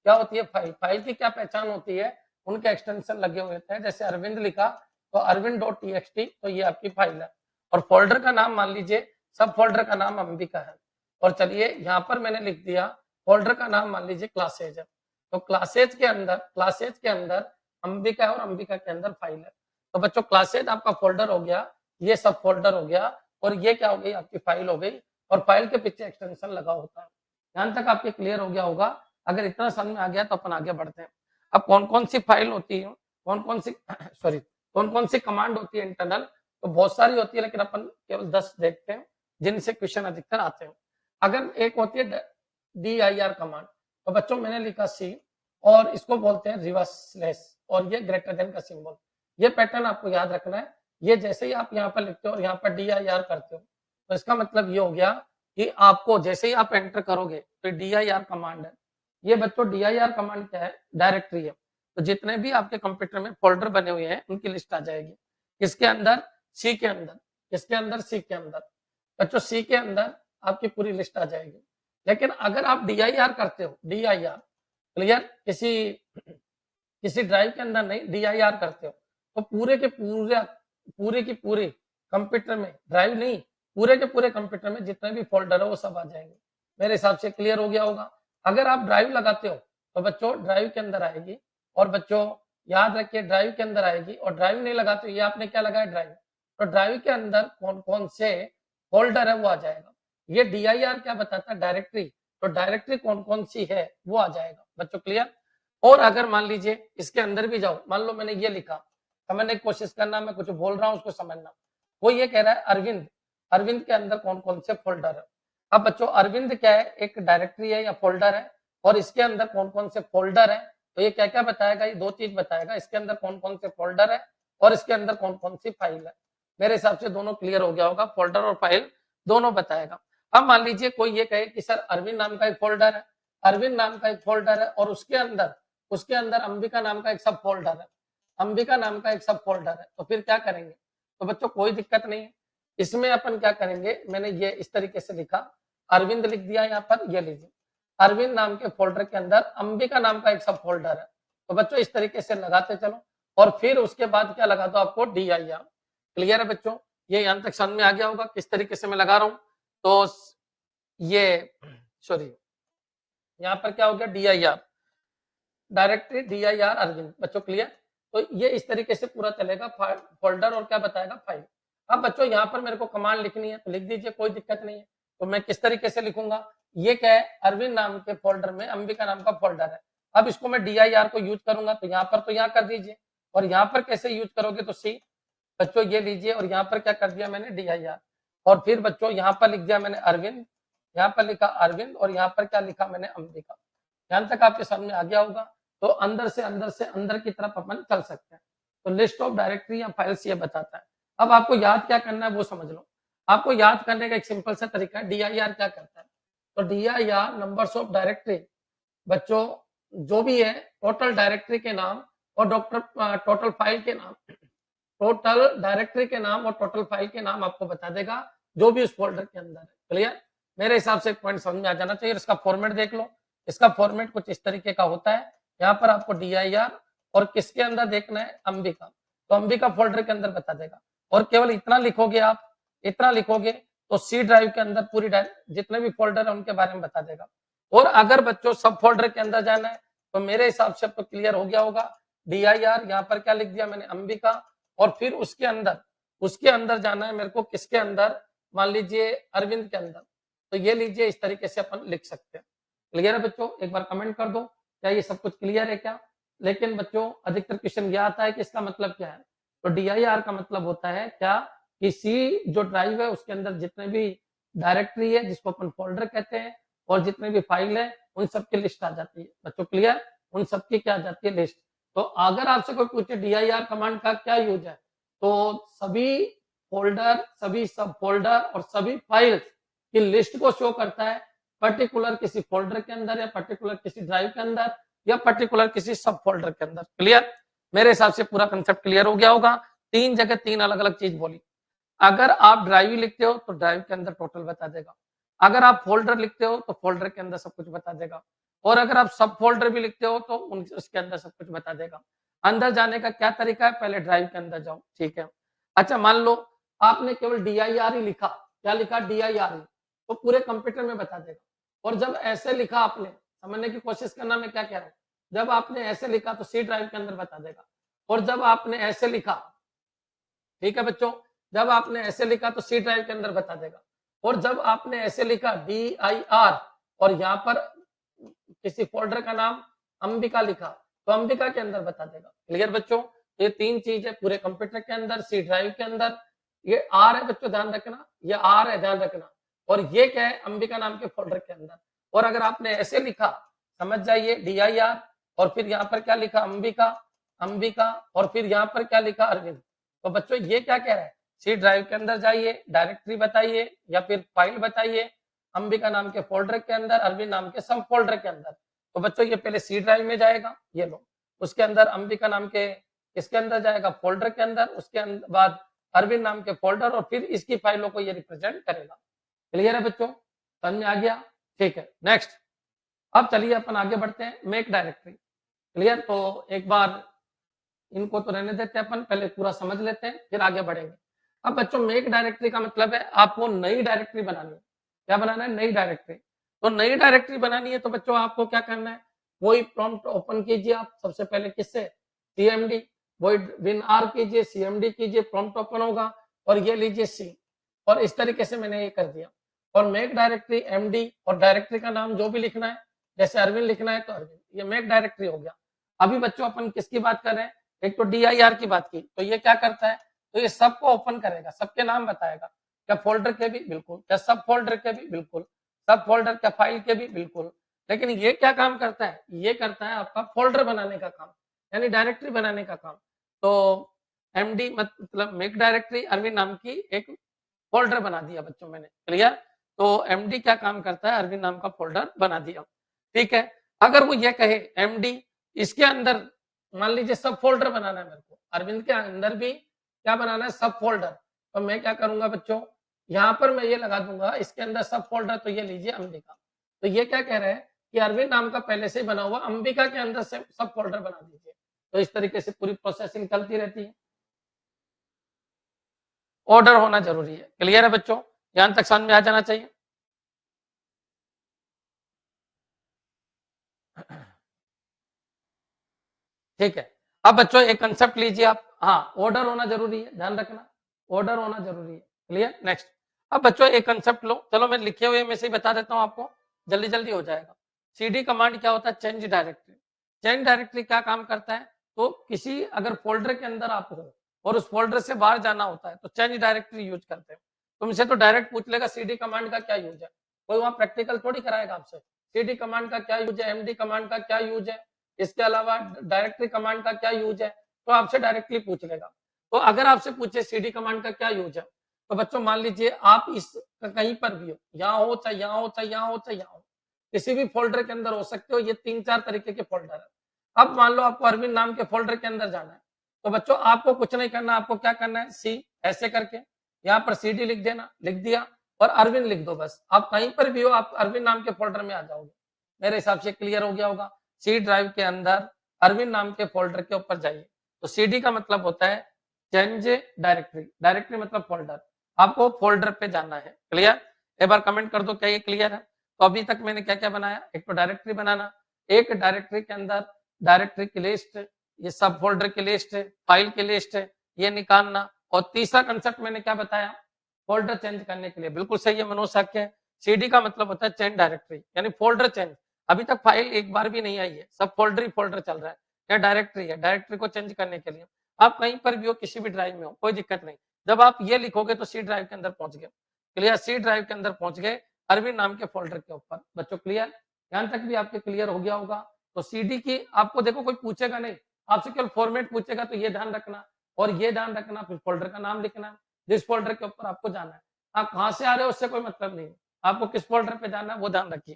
क्या होती है, फाइल। फाइल की क्या पहचान होती है, उनके एक्सटेंशन लगे हुए थे, जैसे अरविंद लिखा तो अरविंद.txt, तो ये आपकी फाइल है। और फोल्डर का नाम मान लीजिए, सब फोल्डर का नाम अंबिका है। और चलिए यहाँ पर मैंने लिख दिया फोल्डर का नाम मान लीजिए क्लासेज है, तो क्लासेज के अंदर अंबिका है और अंबिका के अंदर फाइल है। तो बच्चों क्लासेज आपका फोल्डर हो गया, ये सब फोल्डर हो गया, और ये क्या हो गई, आपकी फाइल हो गई, और फाइल के पीछे एक्सटेंशन लगा होता है। यहाँ तक आपके क्लियर हो गया होगा। अगर इतना समझ में आ गया तो अपन आगे बढ़ते हैं। अब कौन कौन सी फाइल होती है, कौन कौन सी सॉरी कौन कौन सी कमांड होती है इंटरनल, तो बहुत सारी होती है, लेकिन अपन केवल 10 देखते हैं जिनसे क्वेश्चन अधिकतर आते हैं। अगर एक होती है DIR कमांड, तो बच्चों मैंने लिखा सी, और इसको बोलते हैं रिवर्स स्लैश, और ये ग्रेटर देन का सिंबल। ये पैटर्न आपको याद रखना है। ये जैसे ही आप यहाँ पर लिखते हो और यहाँ पर DIR करते हो, तो इसका मतलब ये हो गया कि आपको जैसे ही आप एंटर करोगे तो DIR कमांड है। ये बच्चों DIR कमांड क्या है, डायरेक्टरी है। तो जितने भी आपके कंप्यूटर में फोल्डर बने हुए हैं उनकी लिस्ट आ जाएगी। किसके अंदर, सी के अंदर। किसके अंदर, सी के अंदर। बच्चों सी के अंदर आपकी पूरी लिस्ट आ जाएगी। लेकिन अगर आप DIR करते हो, DIR क्लियर, किसी ड्राइव के अंदर नहीं, DIR करते हो, तो पूरे की पूरे कंप्यूटर में, ड्राइव नहीं, पूरे के पूरे कंप्यूटर में जितने भी फोल्डर है वो सब आ जाएंगे। मेरे हिसाब से क्लियर हो गया होगा। अगर आप ड्राइव लगाते हो तो बच्चों ड्राइव के अंदर आएगी, और बच्चों याद रखिए ड्राइव के अंदर आएगी, और ड्राइव नहीं लगाते हो, ये आपने क्या लगाया, ड्राइव, तो ड्राइव के अंदर कौन कौन से फोल्डर है वो आ जाएगा। ये DIR क्या बताता है, डायरेक्टरी, तो डायरेक्टरी कौन कौन सी है वो आ जाएगा। बच्चों क्लियर? और अगर मान लीजिए इसके अंदर भी जाओ, मान लो मैंने ये लिखा, समझने की कोशिश करना, मैं कुछ बोल रहा हूँ उसको समझना। वो ये कह रहा है अरविंद, अरविंद के अंदर कौन कौन से फोल्डर है। अब बच्चों अरविंद क्या है, एक डायरेक्टरी है या फोल्डर है, और इसके अंदर कौन कौन से फोल्डर है, तो ये क्या क्या बताएगा, ये दो चीज बताएगा, इसके अंदर कौन कौन से फोल्डर है और इसके अंदर कौन कौन सी फाइल है। मेरे हिसाब से दोनों क्लियर हो गया होगा, फोल्डर और फाइल दोनों बताएगा। अब मान लीजिए कोई ये कहे कि सर अरविंद नाम का एक फोल्डर है, अरविंद नाम का एक फोल्डर है, और उसके अंदर अंबिका नाम का एक सब फोल्डर है, अंबिका नाम का एक सब फोल्डर है, तो फिर क्या करेंगे। तो बच्चों कोई दिक्कत नहीं है, इसमें अपन क्या करेंगे, मैंने ये इस तरीके से लिखा, अरविंद लिख दिया यहाँ पर, ये लीजिए अरविंद नाम के फोल्डर के अंदर अंबिका नाम का एक सब फोल्डर है। तो बच्चों इस तरीके से लगाते चलो, और फिर उसके बाद क्या लगा दो आपको, DIR। क्लियर है बच्चों? ये यहाँ तक समझ में आ गया होगा किस तरीके से मैं लगा रहा हूँ। तो ये सॉरी यहाँ पर क्या हो गया, DIR डायरेक्टरी, DIR अरविंद। बच्चों क्लियर? तो ये इस तरीके से पूरा चलेगा, फोल्डर और क्या बताएगा, फाइल। अब बच्चों यहाँ पर मेरे को कमांड लिखनी है तो लिख दीजिए, कोई दिक्कत नहीं है। तो मैं किस तरीके से लिखूंगा, ये क्या है, अरविंद नाम के फोल्डर में अंबिका नाम का फोल्डर है। अब इसको मैं DIR को यूज करूंगा तो यहाँ पर तो यहाँ कर दीजिए, और यहाँ पर कैसे यूज करोगे तो सी बच्चों ये लीजिए, और यहाँ पर क्या कर दिया मैंने DIR, और फिर बच्चों यहाँ पर लिख दिया मैंने अरविंद, यहाँ पर लिखा अरविंद, और यहाँ पर क्या लिखा मैंने अंबिका। यहाँ तक आपके सामने आ गया होगा। तो अंदर से अंदर की तरफ अपन चल सकते हैं। तो लिस्ट ऑफ डायरेक्टरी या फाइल्स ये बताता है। अब आपको याद क्या करना है वो समझ लो। आपको याद करने का एक सिंपल सा तरीका है, DIR क्या करता है। तो DIR नंबर्स ऑफ डायरेक्टरी, बच्चों जो भी है टोटल डायरेक्टरी के नाम और टोटल फाइल के नाम, टोटल डायरेक्टरी के नाम और टोटल फाइल के नाम आपको बता देगा जो भी उस फोल्डर के अंदर है। क्लियर? मेरे हिसाब से पॉइंट समझ में आ जाना चाहिए। इसका फॉर्मेट देख लो, इसका फॉर्मेट कुछ इस तरीके का होता है। यहाँ पर आपको DIR और किसके अंदर देखना है, अंबिका, तो अंबिका फोल्डर के अंदर बता देगा। और केवल इतना लिखोगे, आप इतना लिखोगे तो सी ड्राइव के अंदर पूरी जितने भी फोल्डर है उनके बारे में बता देगा। और अगर बच्चों सब फोल्डर के अंदर जाना है तो मेरे हिसाब से तो क्लियर हो गया होगा। DIR यहाँ पर क्या लिख दिया मैंने, अंबिका, और फिर उसके अंदर जाना है मेरे को किसके अंदर, मान लीजिए अरविंद के अंदर। तो ये लीजिए, इस तरीके से अपन लिख सकते हैं। क्लियर है बच्चों? एक बार कमेंट कर दो क्या ये सब कुछ क्लियर है क्या। लेकिन बच्चों अधिकतर क्वेश्चन यह आता है कि इसका मतलब क्या है। तो DIR का मतलब होता है क्या, किसी जो ड्राइव है उसके अंदर जितने भी डायरेक्टरी है जिसको अपन फोल्डर कहते हैं और जितने भी फाइल है उन सबकी लिस्ट आ जाती है। बच्चों क्लियर? उन सबकी क्या आ जाती है, लिस्ट। तो अगर आपसे कोई पूछे DIR कमांड का क्या यूज है, तो सभी फोल्डर, सभी सब फोल्डर और सभी फाइल्स की लिस्ट को शो करता है, पर्टिकुलर किसी फोल्डर के अंदर या पर्टिकुलर किसी ड्राइव के अंदर या पर्टिकुलर किसी सब फोल्डर के अंदर। क्लियर? मेरे हिसाब से पूरा कंसेप्ट क्लियर हो गया होगा। 3 जगह 3 अलग अलग चीज बोली। अगर आप ड्राइव लिखते हो तो ड्राइव के अंदर टोटल बता देगा, अगर आप फोल्डर लिखते हो तो फोल्डर के अंदर सब कुछ बता देगा, और अगर आप सब फोल्डर भी लिखते हो तो उसके अंदर सब कुछ बता देगा। अंदर जाने का क्या तरीका है, पहले ड्राइव के अंदर जाओ, ठीक है। अच्छा मान लो आपने केवल DIR ही लिखा, क्या लिखा, DIR ही, तो पूरे कंप्यूटर में बता देगा। और जब ऐसे लिखा आपने, समझने की कोशिश करना मैं क्या कह रहा हूँ, जब आपने ऐसे लिखा तो सी ड्राइव के अंदर बता देगा, और जब आपने ऐसे लिखा, ठीक है बच्चों, जब आपने ऐसे लिखा तो सी ड्राइव के अंदर बता देगा, और जब आपने ऐसे लिखा DIR और यहाँ पर किसी फोल्डर का नाम अंबिका लिखा तो अंबिका के अंदर बता देगा। क्लियर बच्चों? ये 3 चीज है पूरे कंप्यूटर के अंदर, सी ड्राइव के अंदर। ये R है बच्चों, ध्यान रखना, ये R है, ध्यान रखना, और ये क्या है, अंबिका नाम के फोल्डर के अंदर। और अगर आपने ऐसे लिखा, समझ जाइए, DIR और फिर यहाँ पर क्या लिखा, अंबिका, और फिर यहाँ पर क्या लिखा, अरविंद। तो बच्चों ये क्या कह रहा है, सी ड्राइव के अंदर जाइए, डायरेक्टरी बताइए या फिर फाइल बताइए, अंबिका नाम के फोल्डर के अंदर, अरविंद नाम के सब फोल्डर के अंदर। तो बच्चों ये पहले सी ड्राइव में जाएगा, ये लो, उसके अंदर अंबिका नाम के इसके अंदर जाएगा, फोल्डर के अंदर, उसके बाद अरविंद नाम के फोल्डर, और फिर इसकी फाइलों को ये रिप्रेजेंट करेगा। क्लियर है बच्चों? समझ में आ गया? ठीक है, नेक्स्ट। अब चलिए अपन आगे बढ़ते हैं, मेक डायरेक्टरी। क्लियर? तो एक बार इनको तो रहने देते हैं, अपन पहले पूरा समझ लेते हैं फिर आगे बढ़ेंगे। अब बच्चों मेक डायरेक्टरी का मतलब है आपको नई डायरेक्टरी बनानी है। क्या बनाना है? नई डायरेक्टरी। तो नई डायरेक्टरी बनानी है तो बच्चों आपको क्या करना है, वही प्रॉम्प्ट ओपन कीजिए आप सबसे पहले, किससे, CMD, वही WinR कीजिए, CMD कीजिए, प्रॉम्प्ट ओपन होगा, और ये लीजिए C, और इस तरीके से मैंने ये कर दिया। और मेक डायरेक्टरी MD, और डायरेक्टरी का नाम जो भी लिखना है, जैसे अरविंद लिखना है तो अरविंद, ये मेक डायरेक्टरी हो गया। अभी बच्चों अपन किसकी बात कर रहे हैं, एक तो DIR की बात की, तो ये क्या करता है, तो ये सबको ओपन करेगा, सबके नाम बताएगा, क्या फोल्डर के भी, बिल्कुल, क्या सब फोल्डर के भी, बिल्कुल, सब फोल्डर क्या फाइल के भी, बिल्कुल। लेकिन ये क्या काम करता है, ये करता है आपका फोल्डर बनाने का काम, यानी डायरेक्टरी बनाने का काम। तो MD मतलब मेक डायरेक्टरी, अरविंद नाम की एक फोल्डर बना दिया बच्चों मैंने। क्लियर? तो MD क्या काम करता है, अरविंद नाम का फोल्डर बना दिया। ठीक है, अगर वो ये कहे MD इसके अंदर मान लीजिए सब फोल्डर बनाना है मेरे को, अरविंद के अंदर भी क्या बनाना है, सब फोल्डर, तो मैं क्या करूंगा बच्चों, यहाँ पर मैं ये लगा दूंगा इसके अंदर सब फोल्डर, तो ये लीजिए अंबिका। तो ये क्या कह रहे हैं कि अरविंद नाम का पहले से बना हुआ अंबिका के अंदर से सब फोल्डर बना दीजिए। तो इस तरीके से पूरी प्रोसेसिंग चलती रहती है। ऑर्डर होना जरूरी है। क्लियर है बच्चों? यहाँ तक समझ में आ जाना चाहिए। ठीक है, अब बच्चों एक कंसेप्ट लीजिए आप, हाँ ऑर्डर होना जरूरी है, ध्यान रखना, ऑर्डर होना जरूरी है। क्लियर? नेक्स्ट। अब बच्चों एक कंसेप्ट लो, चलो मैं लिखे हुए में से ही बता देता हूँ आपको। जल्दी जल्दी हो जाएगा। cd कमांड क्या होता है, चेंज डायरेक्टरी। चेंज डायरेक्टरी क्या काम करता है, तो किसी अगर फोल्डर के अंदर आप हो और उस फोल्डर से बाहर जाना होता है तो चेंज डायरेक्टरी यूज करते हैं। तुमसे तो डायरेक्ट पूछ लेगा cd कमांड का क्या यूज है, कोई वहां प्रैक्टिकल थोड़ी कराएगा आपसे। cd कमांड का क्या यूज है, md कमांड का क्या यूज है, इसके अलावा डायरेक्टरी कमांड का क्या यूज है, तो आपसे डायरेक्टली पूछ लेगा। तो अगर आपसे पूछे cd कमांड का क्या यूज है, तो बच्चों मान लीजिए आप इस कहीं पर भी हो, यहाँ हो चाहे यहाँ हो चाहे यहाँ हो चाहे यहाँ हो, किसी भी फोल्डर के अंदर हो सकते हो। ये 3-4 तरीके के फोल्डर है। अब मान लो आपको अरविंद नाम के फोल्डर के अंदर जाना है, तो बच्चों आपको कुछ नहीं करना, आपको क्या करना है, सी ऐसे करके यहाँ पर cd लिख देना, लिख दिया और अरविंद लिख दो। बस आप कहीं पर भी हो, आप अरविंद नाम के फोल्डर में आ जाओगे। मेरे हिसाब से क्लियर हो गया होगा। सी ड्राइव के अंदर अरविंद नाम के फोल्डर के ऊपर जाइए। तो cd का मतलब होता है चेंज डायरेक्टरी, डायरेक्टरी मतलब फोल्डर, आपको फोल्डर पे जाना है। क्लियर, एक बार कमेंट कर दो क्या ये क्लियर है। तो अभी तक मैंने क्या क्या बनाया, एक तो डायरेक्टरी बनाना, एक डायरेक्टरी के अंदर डायरेक्टरी की लिस्ट, ये सब फोल्डर की लिस्ट है, फाइल की लिस्ट है, ये निकालना, और तीसरा कंसेप्ट मैंने क्या बताया, फोल्डर चेंज करने के लिए। बिल्कुल सही है मनोज साक्य। cd का मतलब होता है चेंज डायरेक्टरी, यानी फोल्डर चेंज। अभी तक फाइल एक बार भी नहीं आई है, सब फोल्डर ही फोल्डर चल रहा है। या डायरेक्टरी है, डायरेक्टरी को चेंज करने के लिए आप कहीं पर भी हो, किसी भी ड्राइव में हो, कोई दिक्कत नहीं। जब आप ये लिखोगे तो सी ड्राइव के अंदर पहुंच गए। क्लियर, सी ड्राइव के अंदर पहुंच गए अरविंद नाम के फोल्डर के ऊपर। बच्चों क्लियर, यहां तक भी आपके क्लियर हो गया होगा। तो सीडी की आपको देखो कोई पूछेगा नहीं, आपसे केवल फॉर्मेट पूछेगा, तो ये ध्यान रखना और ये ध्यान रखना, फिर फोल्डर का नाम लिखना, जिस फोल्डर के ऊपर आपको जाना है। आप कहां से आ रहे हो उससे कोई मतलब नहीं, आपको किस फोल्डर पे जाना है वो ध्यान रखिए।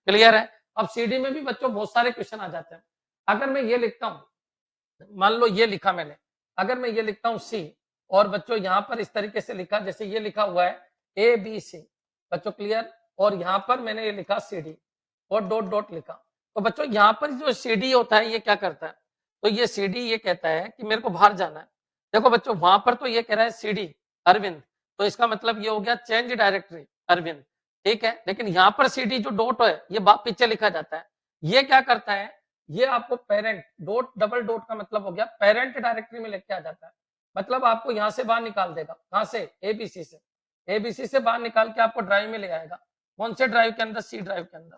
क्लियर है। अब सीडी में भी बच्चों बहुत सारे क्वेश्चन आ जाते हैं। अगर मैं ये लिखता हूं, मान लो ये लिखा मैंने, अगर मैं ये लिखता हूं सी, और बच्चों यहां पर इस तरीके से लिखा, जैसे ये लिखा हुआ है ए बी सी, बच्चों क्लियर, और यहां पर मैंने ये लिखा सीडी और डॉट डॉट लिखा। तो बच्चों यहाँ पर जो सीडी होता है ये क्या करता है, तो ये सीडी ये कहता है कि मेरे को बाहर जाना है। देखो बच्चों वहां पर तो ये कह रहा है सीडी अरविंद, तो इसका मतलब ये हो गया चेंज डायरेक्टरी अरविंद, ठीक है। लेकिन यहाँ पर सीडी जो डॉट है ये पीछे लिखा जाता है, ये क्या करता है, ये आपको पेरेंट, डॉट डबल डॉट का मतलब हो गया पेरेंट डायरेक्टरी में लेके आ जाता है। मतलब आपको यहाँ से बाहर निकाल देगा, कहां से, एबीसी से, एबीसी से बाहर निकाल के आपको ड्राइव में ले आएगा। कौन से ड्राइव के अंदर, सी ड्राइव के अंदर।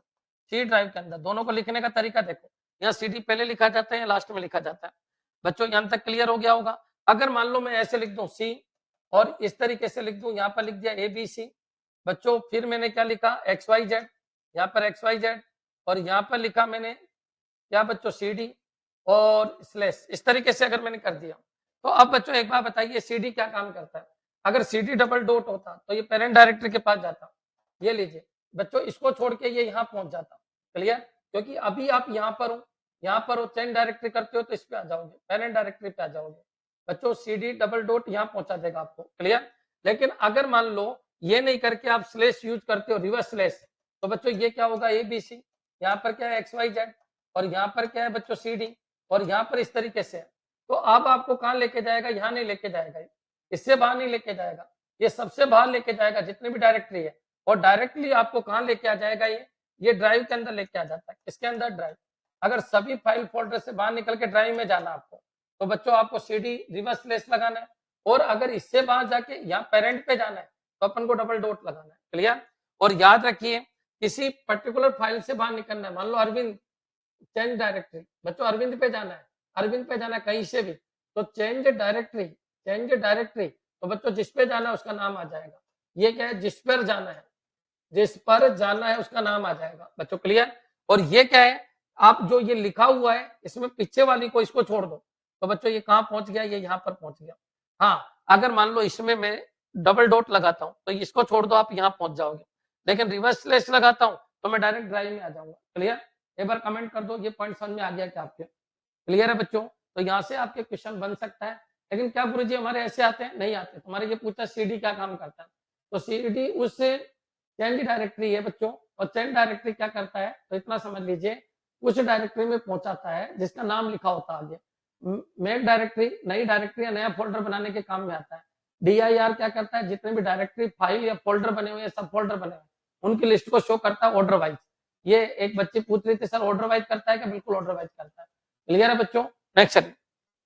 सी ड्राइव के अंदर दोनों को लिखने का तरीका देखो, यहाँ सीडी पहले लिखा जाता है या लास्ट में लिखा जाता है। बच्चों यहाँ तक क्लियर हो गया होगा। अगर मान लो मैं ऐसे लिख दूं सी और इस तरीके से लिख दूं, यहाँ पर लिख दिया एबीसी, बच्चों फिर मैंने क्या लिखा एक्स वाई जेड, यहाँ पर एक्स वाई जेड, और यहाँ पर लिखा मैंने क्या बच्चों सीडी और स्लैश, इस तरीके से अगर मैंने कर दिया। तो अब बच्चों एक बार बताइए सीडी क्या काम करता है। अगर सीडी डबल डॉट होता तो ये पेरेंट डायरेक्टरी के पास जाता, ये लीजिए बच्चों, इसको छोड़ के ये यहाँ पहुंच जाता। क्लियर, क्योंकि अभी आप यहाँ पर हो, यहाँ पर हो, चेंज डायरेक्टरी करते हो तो इस पे आ जाओगे, पेरेंट डायरेक्टरी पे आ जाओगे। बच्चों सीडी डबल डॉट यहाँ पहुंचा देगा आपको। क्लियर, लेकिन अगर मान लो ये नहीं करके आप स्लैश यूज करते हो, रिवर्स स्लैश, तो बच्चों ये क्या होगा एबीसी, यहाँ पर क्या है एक्स वाई जेड, और यहाँ पर क्या है बच्चों सीडी, और यहाँ पर इस तरीके से। तो अब आपको कहाँ लेके जाएगा, यहाँ नहीं लेके जाएगा, इससे बाहर नहीं लेके जाएगा, ये सबसे बाहर लेके जाएगा जितनी भी डायरेक्टरी है, और डायरेक्टली आपको कहाँ लेके आ जाएगा, ये ड्राइव के अंदर लेके आ जाता है। इसके अंदर ड्राइव, अगर सभी फाइल फोल्डर से बाहर निकल के ड्राइव में जाना आपको, तो बच्चों आपको सीडी रिवर्स स्लैश लगाना है, और अगर इससे बाहर जाके यहाँ पेरेंट पे जाना है तो अपन को डबल डॉट लगाना है। क्लियर, और याद रखिए किसी पर्टिकुलर फाइल से बाहर निकलना है, मान लो अरविंद, चेंज डायरेक्टरी, बच्चों अरविंद पे जाना है, अरविंद पे जाना है कहीं से भी, तो चेंज डायरेक्टरी, चेंज डायरेक्टरी, तो बच्चों जिस पे जाना है उसका नाम आ जाएगा। ये क्या है, जिस पर जाना है, जिस पर जाना है उसका नाम आ जाएगा। बच्चों क्लियर, और ये क्या है, आप जो ये लिखा हुआ है इसमें पीछे वाली को इसको छोड़ दो, तो बच्चों ये कहां पहुंच गया, ये यहाँ पर पहुंच गया। हाँ, अगर मान लो इसमें मैं डबल डॉट लगाता हूं तो इसको छोड़ दो, आप यहाँ पहुंच जाओगे, लेकिन रिवर्स स्लैश लगाता हूं तो मैं डायरेक्ट ड्राइव में आ जाऊंगा। क्लियर, एक बार कमेंट कर दो ये पॉइंट समझ में आ गया क्या आपके। क्लियर है बच्चों, तो यहाँ से आपके क्वेश्चन बन सकता है। लेकिन क्या गुरुजी हमारे ऐसे आते हैं, नहीं आते। तुम्हारे ये पूछा सीडी क्या काम करता है, तो सीडी उस चेंज डायरेक्टरी है बच्चों, और चेंज डायरेक्टरी क्या करता है, तो इतना समझ लीजिए उस डायरेक्टरी में पहुंचाता है जिसका नाम लिखा होता है आगे। मेक डायरेक्टरी नई डायरेक्टरी या नया फोल्डर बनाने के काम में आता है। DIR क्या करता है, जितने भी डायरेक्टरी फाइल या फोल्डर बने हुए, सब फोल्डर बने हुए, उनकी लिस्ट को शो करता है ऑर्डर वाइज। ये एक बच्ची पूछ रही थी सर ऑर्डर वाइज करता है क्या, बिल्कुल ऑर्डर वाइज करता है। क्लियर है बच्चों, नेक्स्ट चलिए,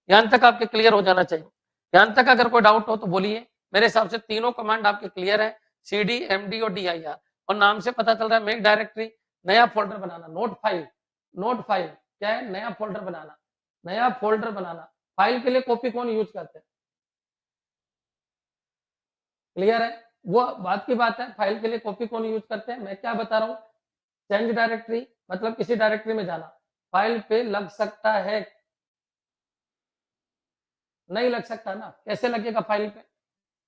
यहां तक आपके क्लियर हो जाना चाहिए। यहां तक अगर कोई डाउट हो तो बोलिए। मेरे हिसाब से तीनों कमांड आपके क्लियर है, CD, MD और DIR, और नाम से पता चल रहा है मेक डायरेक्टरी, नया फोल्डर बनाना, नोट फाइल क्या है, नया फोल्डर बनाना, नया फोल्डर बनाना। फाइल के लिए कॉपी कौन यूज करते हैं, क्लियर है, वो बात की बात है, फाइल के लिए कॉपी कौन यूज करते हैं। मैं क्या बता रहा हूँ, चेंज डायरेक्टरी मतलब किसी डायरेक्टरी में जाना, फाइल पे लग सकता है, नहीं लग सकता ना, कैसे लगेगा, फाइल पे,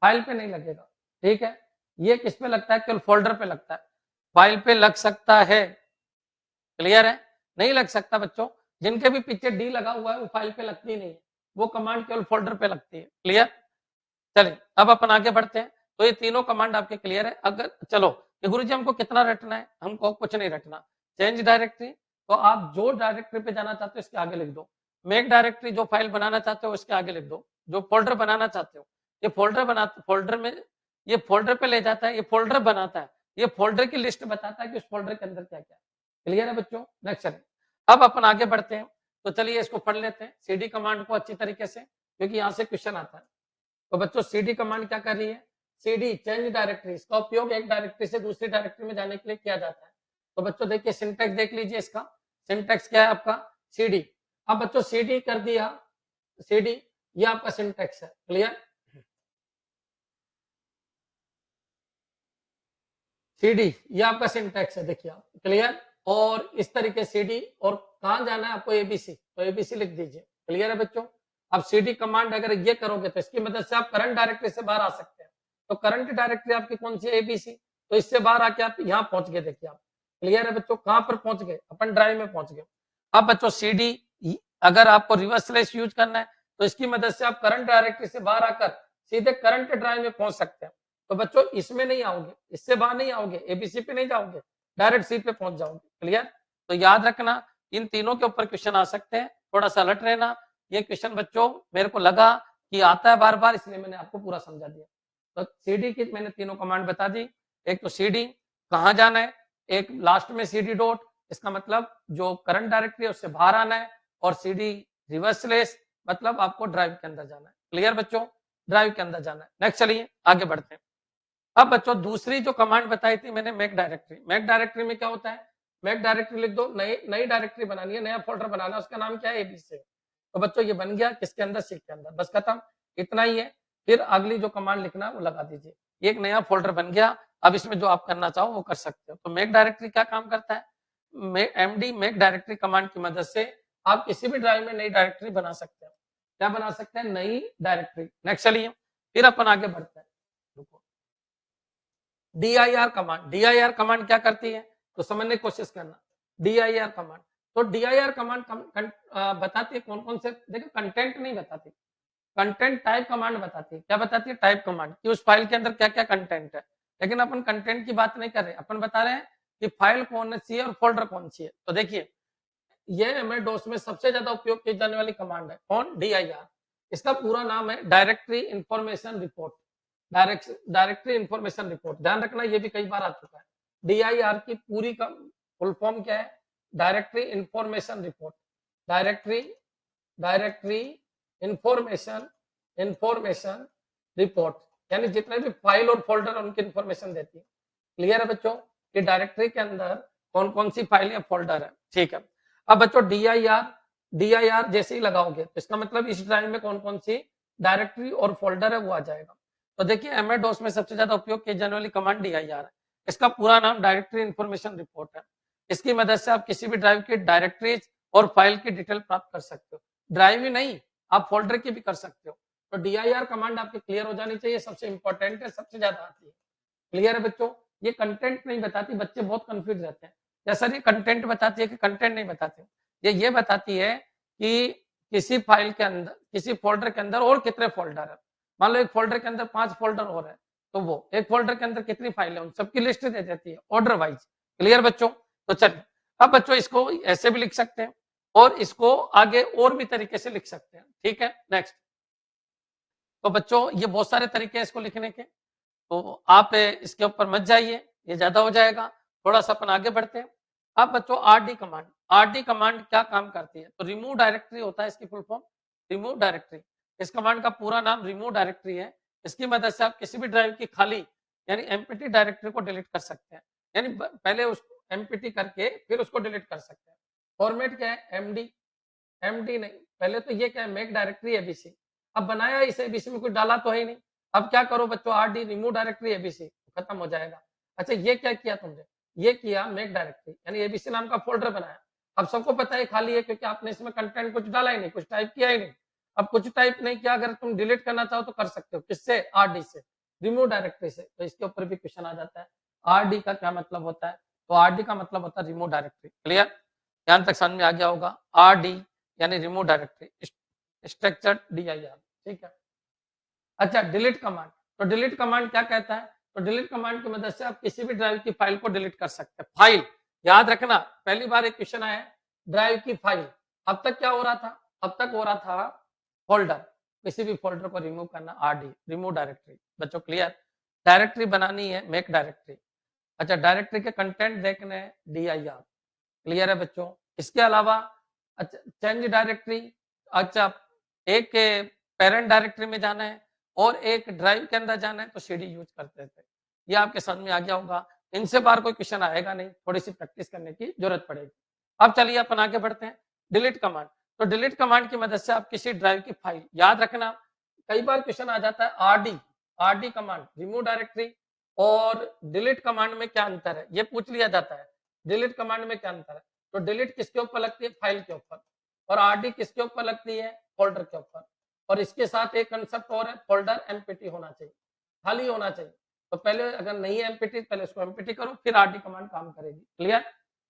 फाइल पे नहीं लगेगा, ठीक है। ये किस पे लगता है, केवल फोल्डर पे लगता है, फाइल पे लग सकता है, क्लियर है, नहीं लग सकता बच्चों, जिनके भी पीछे डी लगा हुआ है वो फाइल पे लगती नहीं है, वो कमांड केवल फोल्डर पे लगती है, क्लियर। चलिए अब अपन आगे बढ़ते हैं। तो ये तीनों कमांड आपके क्लियर है। अगर चलो कि गुरुजी हमको कितना रटना है, हमको कुछ नहीं रटना, चेंज डायरेक्टरी तो आप जो डायरेक्टरी पे जाना चाहते हो इसके आगे लिख दो, मेक डायरेक्टरी जो फाइल बनाना चाहते हो उसके आगे लिख दो, जो फोल्डर बनाना चाहते हो, ये फोल्डर बनाते, फोल्डर में ये फोल्डर पे ले जाता है, ये फोल्डर बनाता है, ये फोल्डर की लिस्ट बताता है कि उस फोल्डर के अंदर क्या क्या है, क्लियर है बच्चों। नेक्स्ट चलिए अब अपन आगे बढ़ते हैं। तो चलिए इसको पढ़ लेते हैं सीडी कमांड को अच्छी तरीके से, क्योंकि यहाँ से क्वेश्चन आता है। तो बच्चों सीडी कमांड क्या कर रही है, सीडी चेंज डायरेक्टरी, इसका उपयोग एक डायरेक्टरी से दूसरी डायरेक्टरी में जाने के लिए किया जाता है। तो बच्चों देखिए सिंटैक्स देख लीजिए, इसका सिंटैक्स क्या है आपका, सीडी। अब बच्चों सीडी कर दिया, सीडी ये आपका सिंटैक्स है, क्लियर, सीडी ये आपका सिंटैक्स है, देखिए आप, क्लियर। और इस तरीके सीडी, और कहां जाना है आपको, एबीसी, तो एबीसी लिख दीजिए, क्लियर है बच्चों। अब सीडी कमांड अगर ये करोगे तो इसकी मदद से आप करंट डायरेक्टरी से बाहर आ सकते हैं। तो करंट डायरेक्टरी आपकी कौन सी है, एबीसी, तो इससे बाहर आके आप यहाँ पहुंच गए, देखिए आप, क्लियर है बच्चों, कहां पर पहुंच गए, अपन ड्राइव में पहुंच गए। अब बच्चों सीडी अगर आपको रिवर्स स्लैश यूज करना है तो इसकी मदद से आप करंट डायरेक्टरी से बाहर आकर सीधे करंट ड्राइव में पहुंच सकते हैं। तो बच्चों इसमें नहीं आओगे, इससे बाहर नहीं आओगे, एबीसी पे नहीं जाओगे, डायरेक्ट सी पे पहुंच जाओगे, क्लियर। तो याद रखना इन तीनों के ऊपर क्वेश्चन आ सकते हैं, थोड़ा सा अलर्ट रहना। ये क्वेश्चन बच्चों मेरे को लगा कि आता है बार बार, इसलिए मैंने आपको पूरा समझा दिया। तो सीडी की मैंने तीनों कमांड बता दी, एक तो सीडी कहाँ जाना है, एक लास्ट में सीडी डॉट, इसका मतलब जो करंट डायरेक्टरी है उससे बाहर आना है, और सीडी रिवर्स स्लैश मतलब आपको ड्राइव के अंदर जाना है, क्लियर बच्चों, ड्राइव के अंदर जाना है। नेक्स्ट चलिए आगे बढ़ते हैं। अब बच्चों दूसरी जो कमांड बताई थी मैंने, मेक डायरेक्टरी, मेक डायरेक्टरी में क्या होता है, मेक डायरेक्टरी लिख दो, नई नई डायरेक्टरी बनानी है, नया फोल्डर बनाना है, उसका नाम क्या है, एबीसी। तो बच्चों ये बन गया किसके अंदर, सी के अंदर, बस खत्म, इतना ही है। फिर अगली जो कमांड लिखना है वो लगा दीजिए, एक नया फोल्डर बन गया। अब इसमें जो आप करना चाहो वो कर सकते हो। तो मेक डायरेक्टरी क्या काम करता है, एमडी मेक डायरेक्टरी कमांड की मदद से आप किसी भी ड्राइव में नई डायरेक्टरी बना सकते हो, क्या बना सकते हैं, नई डायरेक्टरी। नेक्स्ट चलिए फिर अपन आगे बढ़ते हैं। dir कमांड क्या करती है, तो समझने की कोशिश करना। dir कमांड, तो dir कमांड बताती है कौन कौन से, देखो कंटेंट नहीं बताती, कंटेंट टाइप कमांड बताती है, क्या बताती है, टाइप कमांड, कि उस फाइल के अंदर क्या क्या कंटेंट है। लेकिन अपन कंटेंट की बात नहीं कर रहे, अपन बता रहे हैं कि फाइल कौन सी है और फोल्डर कौन सी है। तो देखिए ये एमएस डोस में सबसे ज्यादा उपयोग की जाने वाली कमांड है, कौन, dir। इसका पूरा नाम है directory information report, directory information report, ध्यान रखना ये भी कई बार आ चुका है। dir की पूरी का फुल फॉर्म क्या है, directory information report, directory directory information information report, यानी जितने भी फाइल और फोल्डर उनकी इंफॉर्मेशन देती है, क्लियर है बच्चों, कि डायरेक्टरी के अंदर कौन कौन सी फाइल या फोल्डर है, ठीक है। अब बच्चों dir जैसे ही लगाओगे तो इसका मतलब इस ड्राइव में कौन कौन सी डायरेक्टरी और फोल्डर है वो आ जाएगा। तो देखिए एमएस डोस में सबसे ज्यादा उपयोग की जाने वाली कमांड dir है, इसका पूरा नाम डायरेक्टरी इंफॉर्मेशन रिपोर्ट है। इसकी मदद से आप किसी भी ड्राइव की डायरेक्टरीज और फाइल की डिटेल प्राप्त कर सकते हो, ड्राइव ही नहीं आप फोल्डर की भी कर सकते हो। तो dir कमांड आपकी क्लियर हो जानी चाहिए, सबसे इंपॉर्टेंट है, सबसे ज्यादा आती है, क्लियर है बच्चों। ये कंटेंट नहीं बताती, बच्चे बहुत कंफ्यूज रहते हैं, या सर ये कंटेंट बताती है कि कंटेंट नहीं बताती, ये बताती है कि किसी फाइल के अंदर, किसी फोल्डर के अंदर और कितने फोल्डर है। मान लो एक फोल्डर के अंदर 5 फोल्डर और है, तो वो एक फोल्डर के अंदर कितनी फाइल है उन सबकी लिस्ट दे देती है ऑर्डर वाइज, क्लियर बच्चों। तो चलिए अब बच्चों इसको ऐसे भी लिख सकते हैं और इसको आगे और भी तरीके से लिख सकते हैं, ठीक है। नेक्स्ट, तो बच्चों ये बहुत सारे तरीके हैं इसको लिखने के, तो आप इसके ऊपर मत जाइए, ये ज्यादा हो जाएगा, थोड़ा सा अपन आगे बढ़ते हैं। अब बच्चों आरडी कमांड क्या काम करती है, तो रिमूव डायरेक्टरी होता है इसकी फुल फॉर्म, रिमूव डायरेक्टरी। इस कमांड का पूरा नाम रिमूव डायरेक्टरी है। इसकी मदद से आप किसी भी ड्राइव की खाली यानी एम्प्टी डायरेक्टरी को डिलीट कर सकते हैं। यानी पहले उस एमपीटी करके फिर उसको डिलीट कर सकते हैं। फॉर्मेट क्या है, एमडी, एमडी नहीं, पहले तो ये क्या है, मेक डायरेक्टरी एबीसी। अब बनाया इसे एबीसी में कुछ डाला तो है ही नहीं। अब क्या करो बच्चों, आरडी रिमूव डायरेक्टरी एबीसी, खत्म हो जाएगा। अच्छा ये क्या किया तुमने, ये किया मेक डायरेक्टरी, यानी एबीसी नाम का फोल्डर बनाया। अब सबको पता है खाली है, क्योंकि आपने इसमें कंटेंट कुछ डाला ही नहीं, कुछ टाइप किया ही नहीं। अब कुछ टाइप नहीं किया, अगर तुम डिलीट करना चाहो तो कर सकते हो, किससे, आरडी से, रिमूव डायरेक्टरी से। तो इसके ऊपर भी क्वेश्चन आ जाता है, आरडी का क्या मतलब होता है, तो आरडी का मतलब होता है रिमूव डायरेक्टरी। क्लियर, यहाँ तक समझ में आ गया होगा। आरडी यानी रिमूव डायरेक्टरी, स्ट्रक्चर DIR, ठीक है। अच्छा डिलीट कमांड, तो डिलीट कमांड क्या कहता है, तो डिलीट कमांड की मदद से आप किसी भी ड्राइव की फाइल को डिलीट कर सकते हैं। फाइल याद रखना, पहली बार एक क्वेश्चन आया ड्राइव की फाइल। अब तक क्या हो रहा था, अब तक हो रहा था फोल्डर, किसी भी फोल्डर को रिमूव करना, आरडी रिमूव डायरेक्टरी। बच्चों क्लियर, डायरेक्टरी बनानी है मेक डायरेक्टरी। अच्छा डायरेक्टरी के कंटेंट देखने हैं, DIR, क्लियर है बच्चों। इसके अलावा अच्छा चेंज डायरेक्टरी, अच्छा एक पेरेंट डायरेक्टरी में जाना है और एक ड्राइव के अंदर जाना है तो CD यूज करते थे। ये आपके समझ में आ गया होगा। इनसे बाहर कोई क्वेश्चन आएगा नहीं, थोड़ी सी प्रैक्टिस करने की जरूरत पड़ेगी। अब चलिए अपन आगे बढ़ते हैं, डिलीट कमांड। तो डिलीट कमांड की मदद से आप किसी ड्राइव की फाइल, याद रखना कई बार क्वेश्चन आ जाता है आरडी कमांड रिमूव डायरेक्टरी और डिलीट कमांड में क्या अंतर है, ये पूछ लिया जाता है। डिलीट कमांड में क्या अंतर है, तो डिलीट किसके ऊपर लगती है, फाइल के ऊपर, और आरडी किसके ऊपर लगती है, फोल्डर के ऊपर। और इसके साथ एक कंसेप्ट और है, फोल्डर एमपीटी होना चाहिए, खाली होना चाहिए। तो पहले अगर नहीं है एमपीटी, पहले उसको एमपीटी करो, फिर आरडी कमांड काम करेगी। क्लियर,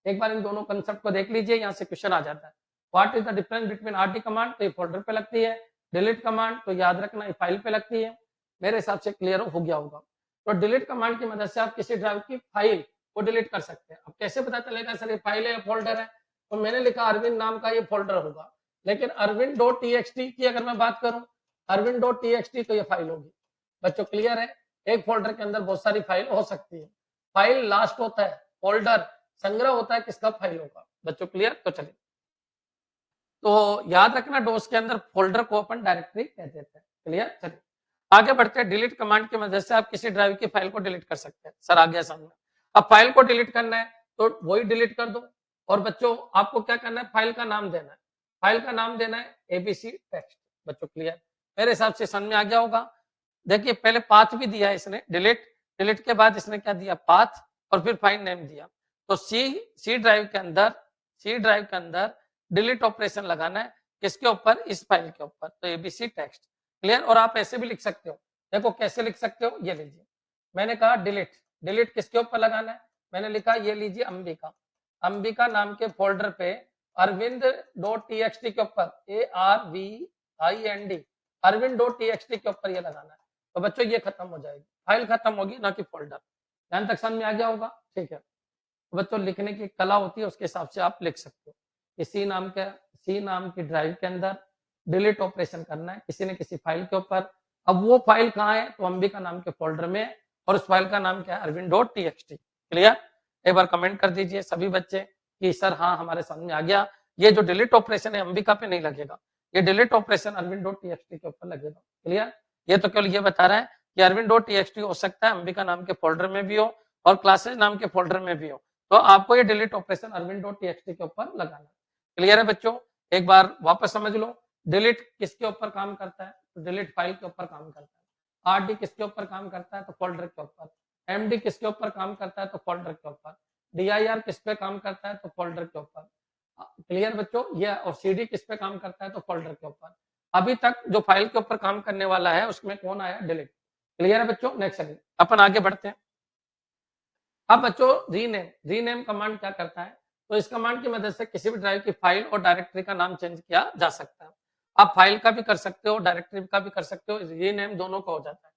एक बार इन दोनों कंसेप्ट को देख लीजिए, यहाँ से क्वेश्चन आ जाता है। What is the difference between RD command, तो ये फोल्डर पे लगती है, डिलीट कमांड तो याद रखना ये फाइल पे लगती है। मेरे हिसाब से क्लियर हो गया होगा। तो डिलीट कमांड की मदद से आप किसी ड्राइव की फाइल को डिलीट कर सकते हैं। अब कैसे पता चलेगा सर ये फाइल है या फोल्डर है, तो मैंने लिखा अरविंद नाम का ये फोल्डर होगा, लेकिन arvind.txt की अगर मैं बात करूं, arvind.txt तो ये फाइल होगी। बच्चों क्लियर है, एक फोल्डर के अंदर बहुत सारी फाइल हो सकती है। फाइल लास्ट होता है, फोल्डर संग्रह होता है किसका, फाइलों का। बच्चों क्लियर, तो चलिए, तो याद रखना डोस के अंदर फोल्डर को अपन डायरेक्टरी कह देते हैं। क्लियर, चलिए आगे बढ़ते हैं। डिलीट कमांड की मदद से आप किसी ड्राइव की फाइल को डिलीट कर सकते हैं। सर आ गया सामने। अब फाइल को डिलीट करना है तो वही डिलीट कर दो, और बच्चों आपको क्या करना है, फाइल का नाम देना है। फाइल का नाम देना है एबीसी टेक्स्ट। बच्चों क्लियर, मेरे हिसाब से समझ में आ गया होगा। देखिए पहले पाथ भी दिया है इसने, डिलीट के बाद इसने क्या दिया, पाथ, और फिर फाइल नेम दिया। तो सी ड्राइव के अंदर डिलीट ऑपरेशन लगाना है, किसके ऊपर, इस फाइल के ऊपर, तो एबीसी टेक्स्ट। क्लियर, और आप ऐसे भी लिख सकते हो, देखो कैसे लिख सकते हो, ये लीजिए, मैंने कहा डिलीट किसके ऊपर लगाना है, मैंने लिखा ये लीजिए अंबिका नाम के फोल्डर पे arvind.txt के ऊपर ARVIND arvind.txt के ऊपर ये लगाना है। तो बच्चों ये खत्म हो जाएगी, फाइल खत्म होगी, ना कि फोल्डर। ध्यान तक समझ में आ गया होगा, ठीक है। तो बच्चों लिखने की कला होती है, उसके हिसाब से आप लिख सकते हो। सी नाम की ड्राइव के अंदर डिलीट ऑपरेशन करना है किसी न किसी फाइल के ऊपर। अब वो फाइल कहाँ है, तो अंबिका नाम के फोल्डर में, और उस फाइल का नाम क्या है, arvind.txt। क्लियर, एक बार कमेंट कर दीजिए सभी बच्चे कि सर हाँ हमारे समझ में आ गया। ये जो डिलीट ऑपरेशन है अंबिका पे नहीं लगेगा, ये डिलीट ऑपरेशन arvind.txt के ऊपर लगेगा। क्लियर, ये तो केवल ये बता रहा है कि arvind.txt हो सकता है अंबिका नाम के फोल्डर में भी हो और क्लासेज नाम के फोल्डर में भी हो, तो आपको ये डिलीट ऑपरेशन arvind.txt के ऊपर लगाना है। क्लियर है बच्चों, एक बार वापस समझ लो, डिलीट किसके ऊपर काम करता है, तो डिलीट फाइल के ऊपर काम करता है। आरडी किसके ऊपर काम करता है, तो फोल्डर के ऊपर। एमडी किसके ऊपर काम करता है, तो फोल्डर के ऊपर। DIR किस पे काम करता है, तो फोल्डर के ऊपर। क्लियर बच्चों, ये, और CD किस पे काम करता है, तो फोल्डर के ऊपर। अभी तक जो फाइल के ऊपर काम करने वाला है उसमें कौन आया, डिलीट। क्लियर है बच्चों, नेक्स्ट चलिए अपन आगे बढ़ते हैं। अब बच्चों रीनेम कमांड क्या करता है, तो इस कमांड की मदद से किसी भी ड्राइव की फाइल और डायरेक्टरी का नाम चेंज किया जा सकता है। आप फाइल का भी कर सकते हो, डायरेक्टरी का भी कर सकते हो, रीनेम दोनों का हो जाता है।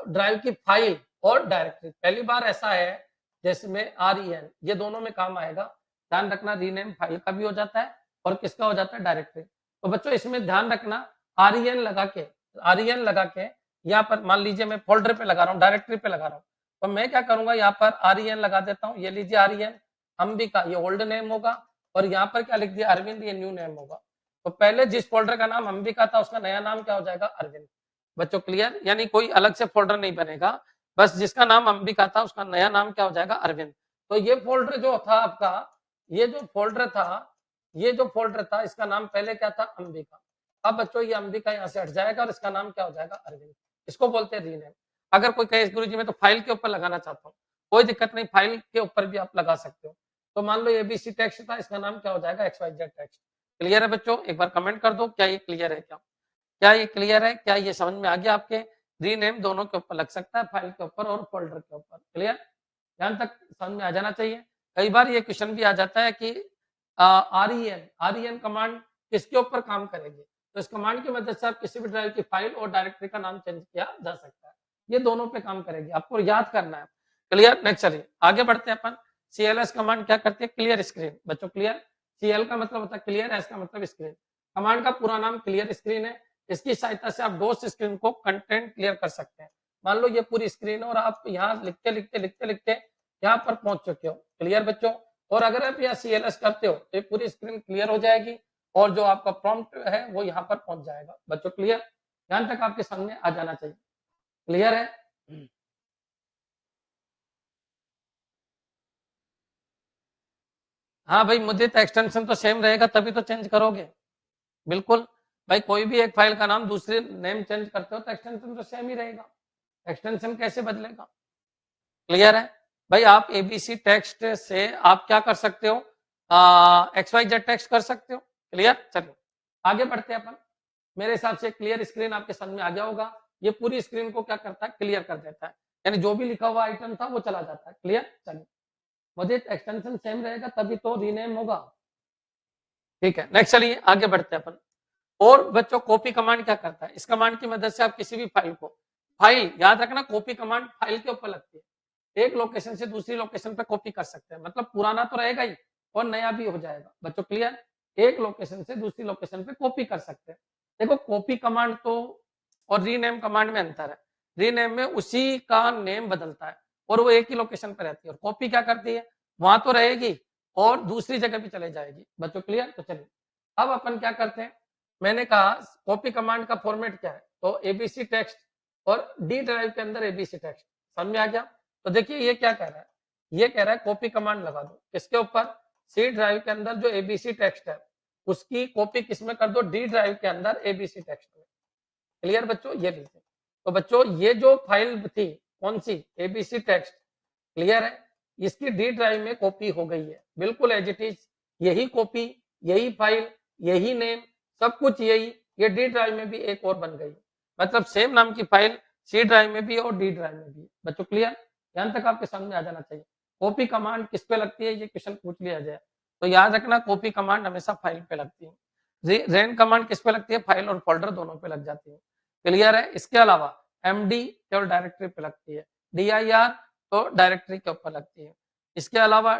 ड्राइव की फाइल और डायरेक्टरी पहली बार ऐसा है जिसमें REN ये दोनों में काम आएगा। ध्यान रखना, रीनेम फाइल का भी हो जाता है और किसका हो जाता है, डायरेक्टरी। तो बच्चों इसमें ध्यान रखना, REN लगा के यहाँ पर मान लीजिए मैं फोल्डर पे लगा रहा हूँ, डायरेक्टरी पे लगा रहा हूँ, तो मैं क्या करूंगा, यहाँ पर REN लगा देता हूँ। ये लीजिए REN अंबिका, ये ओल्ड नेम होगा, और यहाँ पर क्या लिख दिया, अरविंद, ये न्यू नेम होगा। तो पहले जिस फोल्डर का नाम अंबिका था उसका नया नाम क्या हो जाएगा, अरविंद। बच्चों क्लियर, यानी कोई अलग से फोल्डर नहीं बनेगा, बस जिसका नाम अंबिका था उसका नया नाम क्या हो जाएगा, अरविंद। तो ये फोल्डर जो था आपका, ये जो फोल्डर था इसका नाम पहले क्या था, अंबिका। अब बच्चों ये अंबिका यहाँ से हट जाएगा और इसका नाम क्या हो जाएगा, अरविंद। इसको बोलते हैं रीनेम। अगर कोई कहे गुरुजी मैं तो फाइल के ऊपर लगाना चाहता हूँ, कोई दिक्कत नहीं, फाइल के ऊपर भी आप लगा सकते हो। तो मान लो एबीसी टेक्स्ट था, इसका नाम क्या हो जाएगा, XYZ टेक्स्ट। क्लियर है बच्चों? एक बार कमेंट कर दो, क्या ये क्लियर है? क्या ये क्लियर है? क्या ये समझ में आ गया आपके? रीनेम दोनों के ऊपर लग सकता है, फाइल के ऊपर और फोल्डर के ऊपर। क्लियर? यहाँ तक समझ में आ जाना चाहिए। कई बार ये क्वेश्चन भी आ जाता है कि REN कमांड किसके ऊपर काम करेगी? तो इस कमांड की मदद से आप किसी भी ड्राइव की फाइल और डायरेक्टरी का नाम चेंज किया जा सकता है। ये दोनों पे काम करेगी, आपको याद करना है। क्लियर? नेक्स्ट चलिए आगे बढ़ते हैं अपन। CLS कमांड क्या करती है, क्लियर स्क्रीन। बच्चों क्लियर? CL का मतलब होता है क्लियर, S का मतलब स्क्रीन। कमांड का पूरा नाम क्लियर स्क्रीन है। इसकी सहायता से आप डोस स्क्रीन को कंटेंट क्लियर कर सकते हैं। मान लो ये पूरी स्क्रीन और आप यहाँ लिखते यहाँ पर पहुंच चुके हो। क्लियर बच्चों? और अगर आप यहाँ CLS करते हो तो ये पूरी स्क्रीन क्लियर हो जाएगी और जो आपका प्रॉम्प्ट है वो यहाँ पर पहुंच जाएगा। बच्चों क्लियर? यहाँ तक आपके सामने आ जाना चाहिए। क्लियर है? हाँ भाई, मुझे तो एक्सटेंशन तो सेम रहेगा तभी तो चेंज करोगे। बिल्कुल भाई, कोई भी एक फाइल का नाम दूसरे नेम चेंज करते हो तो एक्सटेंशन तो सेम ही रहेगा। एक्सटेंशन कैसे बदलेगा? क्लियर है भाई? आप एबीसी टेक्स्ट से आप क्या कर सकते हो, XYZ टेक्स्ट कर सकते हो। क्लियर? चलिए आगे बढ़ते हैं अपन। मेरे हिसाब से क्लियर स्क्रीन आपके सामने आ गया होगा। ये पूरी स्क्रीन को क्या करता है, क्लियर कर देता है, यानी जो भी लिखा हुआ आइटम था वो चला जाता है। क्लियर? चलिए, मुझे एक्सटेंशन सेम रहेगा तभी तो रीनेम होगा। ठीक है, नेक्स्ट चलिए आगे बढ़ते हैं अपन। और बच्चों कॉपी कमांड क्या करता है? इस कमांड की मदद से आप किसी भी फाइल को, फाइल याद रखना, कॉपी कमांड फाइल के ऊपर लगती है, एक लोकेशन से दूसरी लोकेशन पे कॉपी कर सकते हैं, मतलब पुराना तो रहेगा ही और नया भी हो जाएगा। बच्चों क्लियर? एक लोकेशन से दूसरी लोकेशन पे कॉपी कर सकते हैं। देखो कॉपी कमांड तो और रीनेम कमांड में अंतर है। रीनेम में उसी का नेम बदलता है और वो एक ही लोकेशन पे रहती है, और कॉपी क्या करती है, वहां तो रहेगी और दूसरी जगह भी चले जाएगी। बच्चों क्लियर? तो चलिए अब अपन क्या करते हैं, मैंने कहा कॉपी कमांड का फॉर्मेट क्या है, तो एबीसी टेक्स्ट और डी ड्राइव के अंदर एबीसी टेक्स्ट। समझ में आ गया? तो देखिए ये क्या कह रहा है, ये कह रहा है कॉपी कमांड लगा दो किसके ऊपर, सी ड्राइव के अंदर जो एबीसी टेक्स्ट है उसकी कॉपी किसमें कर दो, डी ड्राइव के अंदर एबीसी टेक्स्ट में। क्लियर बच्चों? ये लीजिए। तो बच्चों ये जो फाइल थी कौन सी, एबीसी टेक्स्ट, क्लियर है, इसकी डी ड्राइव में कॉपी हो गई है, बिल्कुल एज इट इज, यही कॉपी, यही फाइल, यही नेम, सब कुछ यही, ये डी ड्राइव में भी एक और बन गई, मतलब सेम नाम की फाइल सी ड्राइव में भी और डी ड्राइव में भी। बच्चों क्लियर? यहां तक आपके समझ में आ जाना चाहिए। कॉपी कमांड किस पे लगती है, ये क्वेश्चन पूछ लिया जाए तो याद रखना, कॉपी कमांड हमेशा फाइल पे लगती है। रेन कमांड किस पे लगती है, फाइल और फोल्डर दोनों पे लग जाती है। क्लियर है? इसके अलावा MD केवल डायरेक्टरी पे लगती है, DIR तो डायरेक्टरी के ऊपर लगती है। इसके अलावा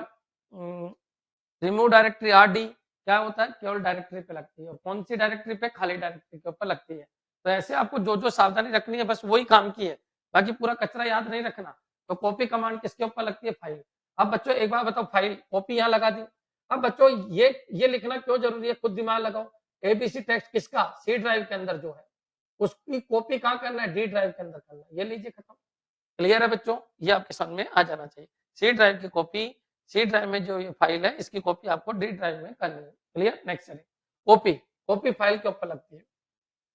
रिमूव डायरेक्टरी RD क्या होता है, केवल डायरेक्टरी पे लगती है, और कौन सी डायरेक्टरी पे, खाली डायरेक्टरी के ऊपर लगती है। तो ऐसे आपको जो जो सावधानी रखनी है बस वही काम की है, बाकी पूरा कचरा याद नहीं रखना। तो कॉपी कमांड किसके ऊपर लगती है, फाइल। अब बच्चों एक बार बताओ, फाइल कॉपी यहाँ लगा दी। अब बच्चों ये लिखना क्यों जरूरी है, खुद दिमाग लगाओ। एबीसी टेक्स्ट किसका, सी ड्राइव के अंदर जो है उसकी कॉपी कहाँ करना है, डी ड्राइव के अंदर करना है। ये लीजिए खत्म। क्लियर है बच्चों? ये आपके समझ में आ जाना चाहिए। सी ड्राइव की कॉपी, सी ड्राइव में जो ये फाइल है इसकी कॉपी आपको डी ड्राइव में करनी है। क्लियर? नेक्स्ट चलिए, कॉपी, कॉपी फाइल के ऊपर लगती है।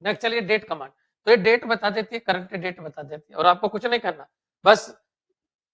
नेक्स्ट चलिए डेट कमांड, तो ये डेट बता देती है, करंट डेट बता देती है, और आपको कुछ नहीं करना, बस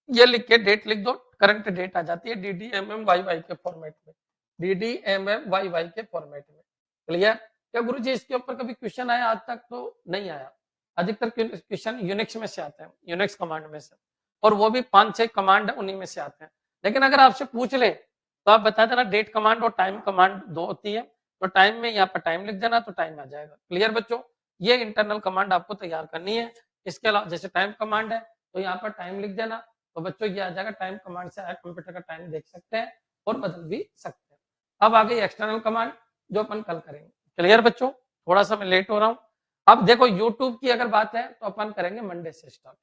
ये लिख के डेट लिख दो, करंट डेट आ जाती है DDMMYY के फॉर्मेट में, DDMMYY के फॉर्मेट में। क्लियर? क्या गुरुजी इसके ऊपर कभी क्वेश्चन आया? आज तक तो नहीं आया। अधिकतर क्वेश्चन यूनिक्स में से आते हैं, यूनिक्स कमांड में से, और वो भी 5-6 कमांड उन्हीं में से आते हैं। लेकिन अगर आपसे पूछ ले तो आप बता देना डेट कमांड और टाइम कमांड 2 होती है, तो टाइम में यहाँ पर टाइम लिख देना तो टाइम आ जाएगा। क्लियर बच्चों? ये इंटरनल कमांड आपको तैयार करनी है। इसके अलावा जैसे टाइम कमांड है तो यहाँ पर टाइम लिख देना, तो बच्चों ये आ जाएगा, टाइम कमांड से आप कंप्यूटर का टाइम देख सकते हैं और बदल भी सकते हैं। अब आ गई एक्सटर्नल कमांड जो अपन कल करेंगे। क्लियर बच्चों? थोड़ा सा मैं लेट हो रहा हूँ। अब देखो यूट्यूब की अगर बात है तो अपन करेंगे मंडे से स्टार्ट,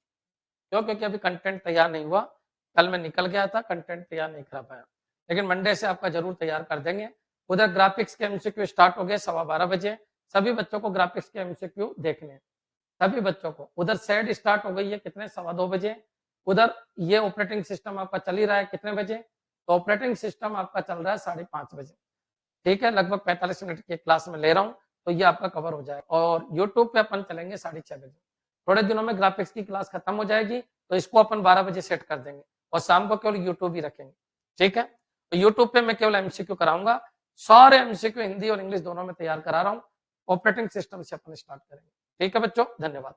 क्यों? क्योंकि अभी कंटेंट तैयार नहीं हुआ, कल मैं निकल गया था, कंटेंट तैयार नहीं करा पाया, लेकिन मंडे से आपका जरूर तैयार कर देंगे। उधर ग्राफिक्स के MCQ स्टार्ट हो गए 12:15 बजे, सभी बच्चों को ग्राफिक्स के MCQ देखने हैं, सभी बच्चों को। उधर सेड स्टार्ट हो गई है कितने, 2:15 बजे, उधर ये ऑपरेटिंग सिस्टम आपका चल ही रहा है कितने बजे, तो ऑपरेटिंग सिस्टम आपका चल रहा है 5:30 बजे, ठीक है, लगभग 45 मिनट की क्लास में ले रहा हूँ, तो ये आपका कवर हो जाएगा। और यूट्यूब पे अपन चलेंगे 6:30 बजे। थोड़े दिनों में ग्राफिक्स की क्लास खत्म हो जाएगी, तो इसको अपन 12 बजे सेट कर देंगे और शाम को केवल यूट्यूब ही रखेंगे, ठीक है। तो यूट्यूब पे मैं केवल एमसीक्यू कराऊंगा, सारे एमसीक्यू हिंदी और इंग्लिश दोनों में तैयार करा रहा हूँ। ऑपरेटिंग सिस्टम से अपन स्टार्ट करेंगे, ठीक है बच्चों, धन्यवाद।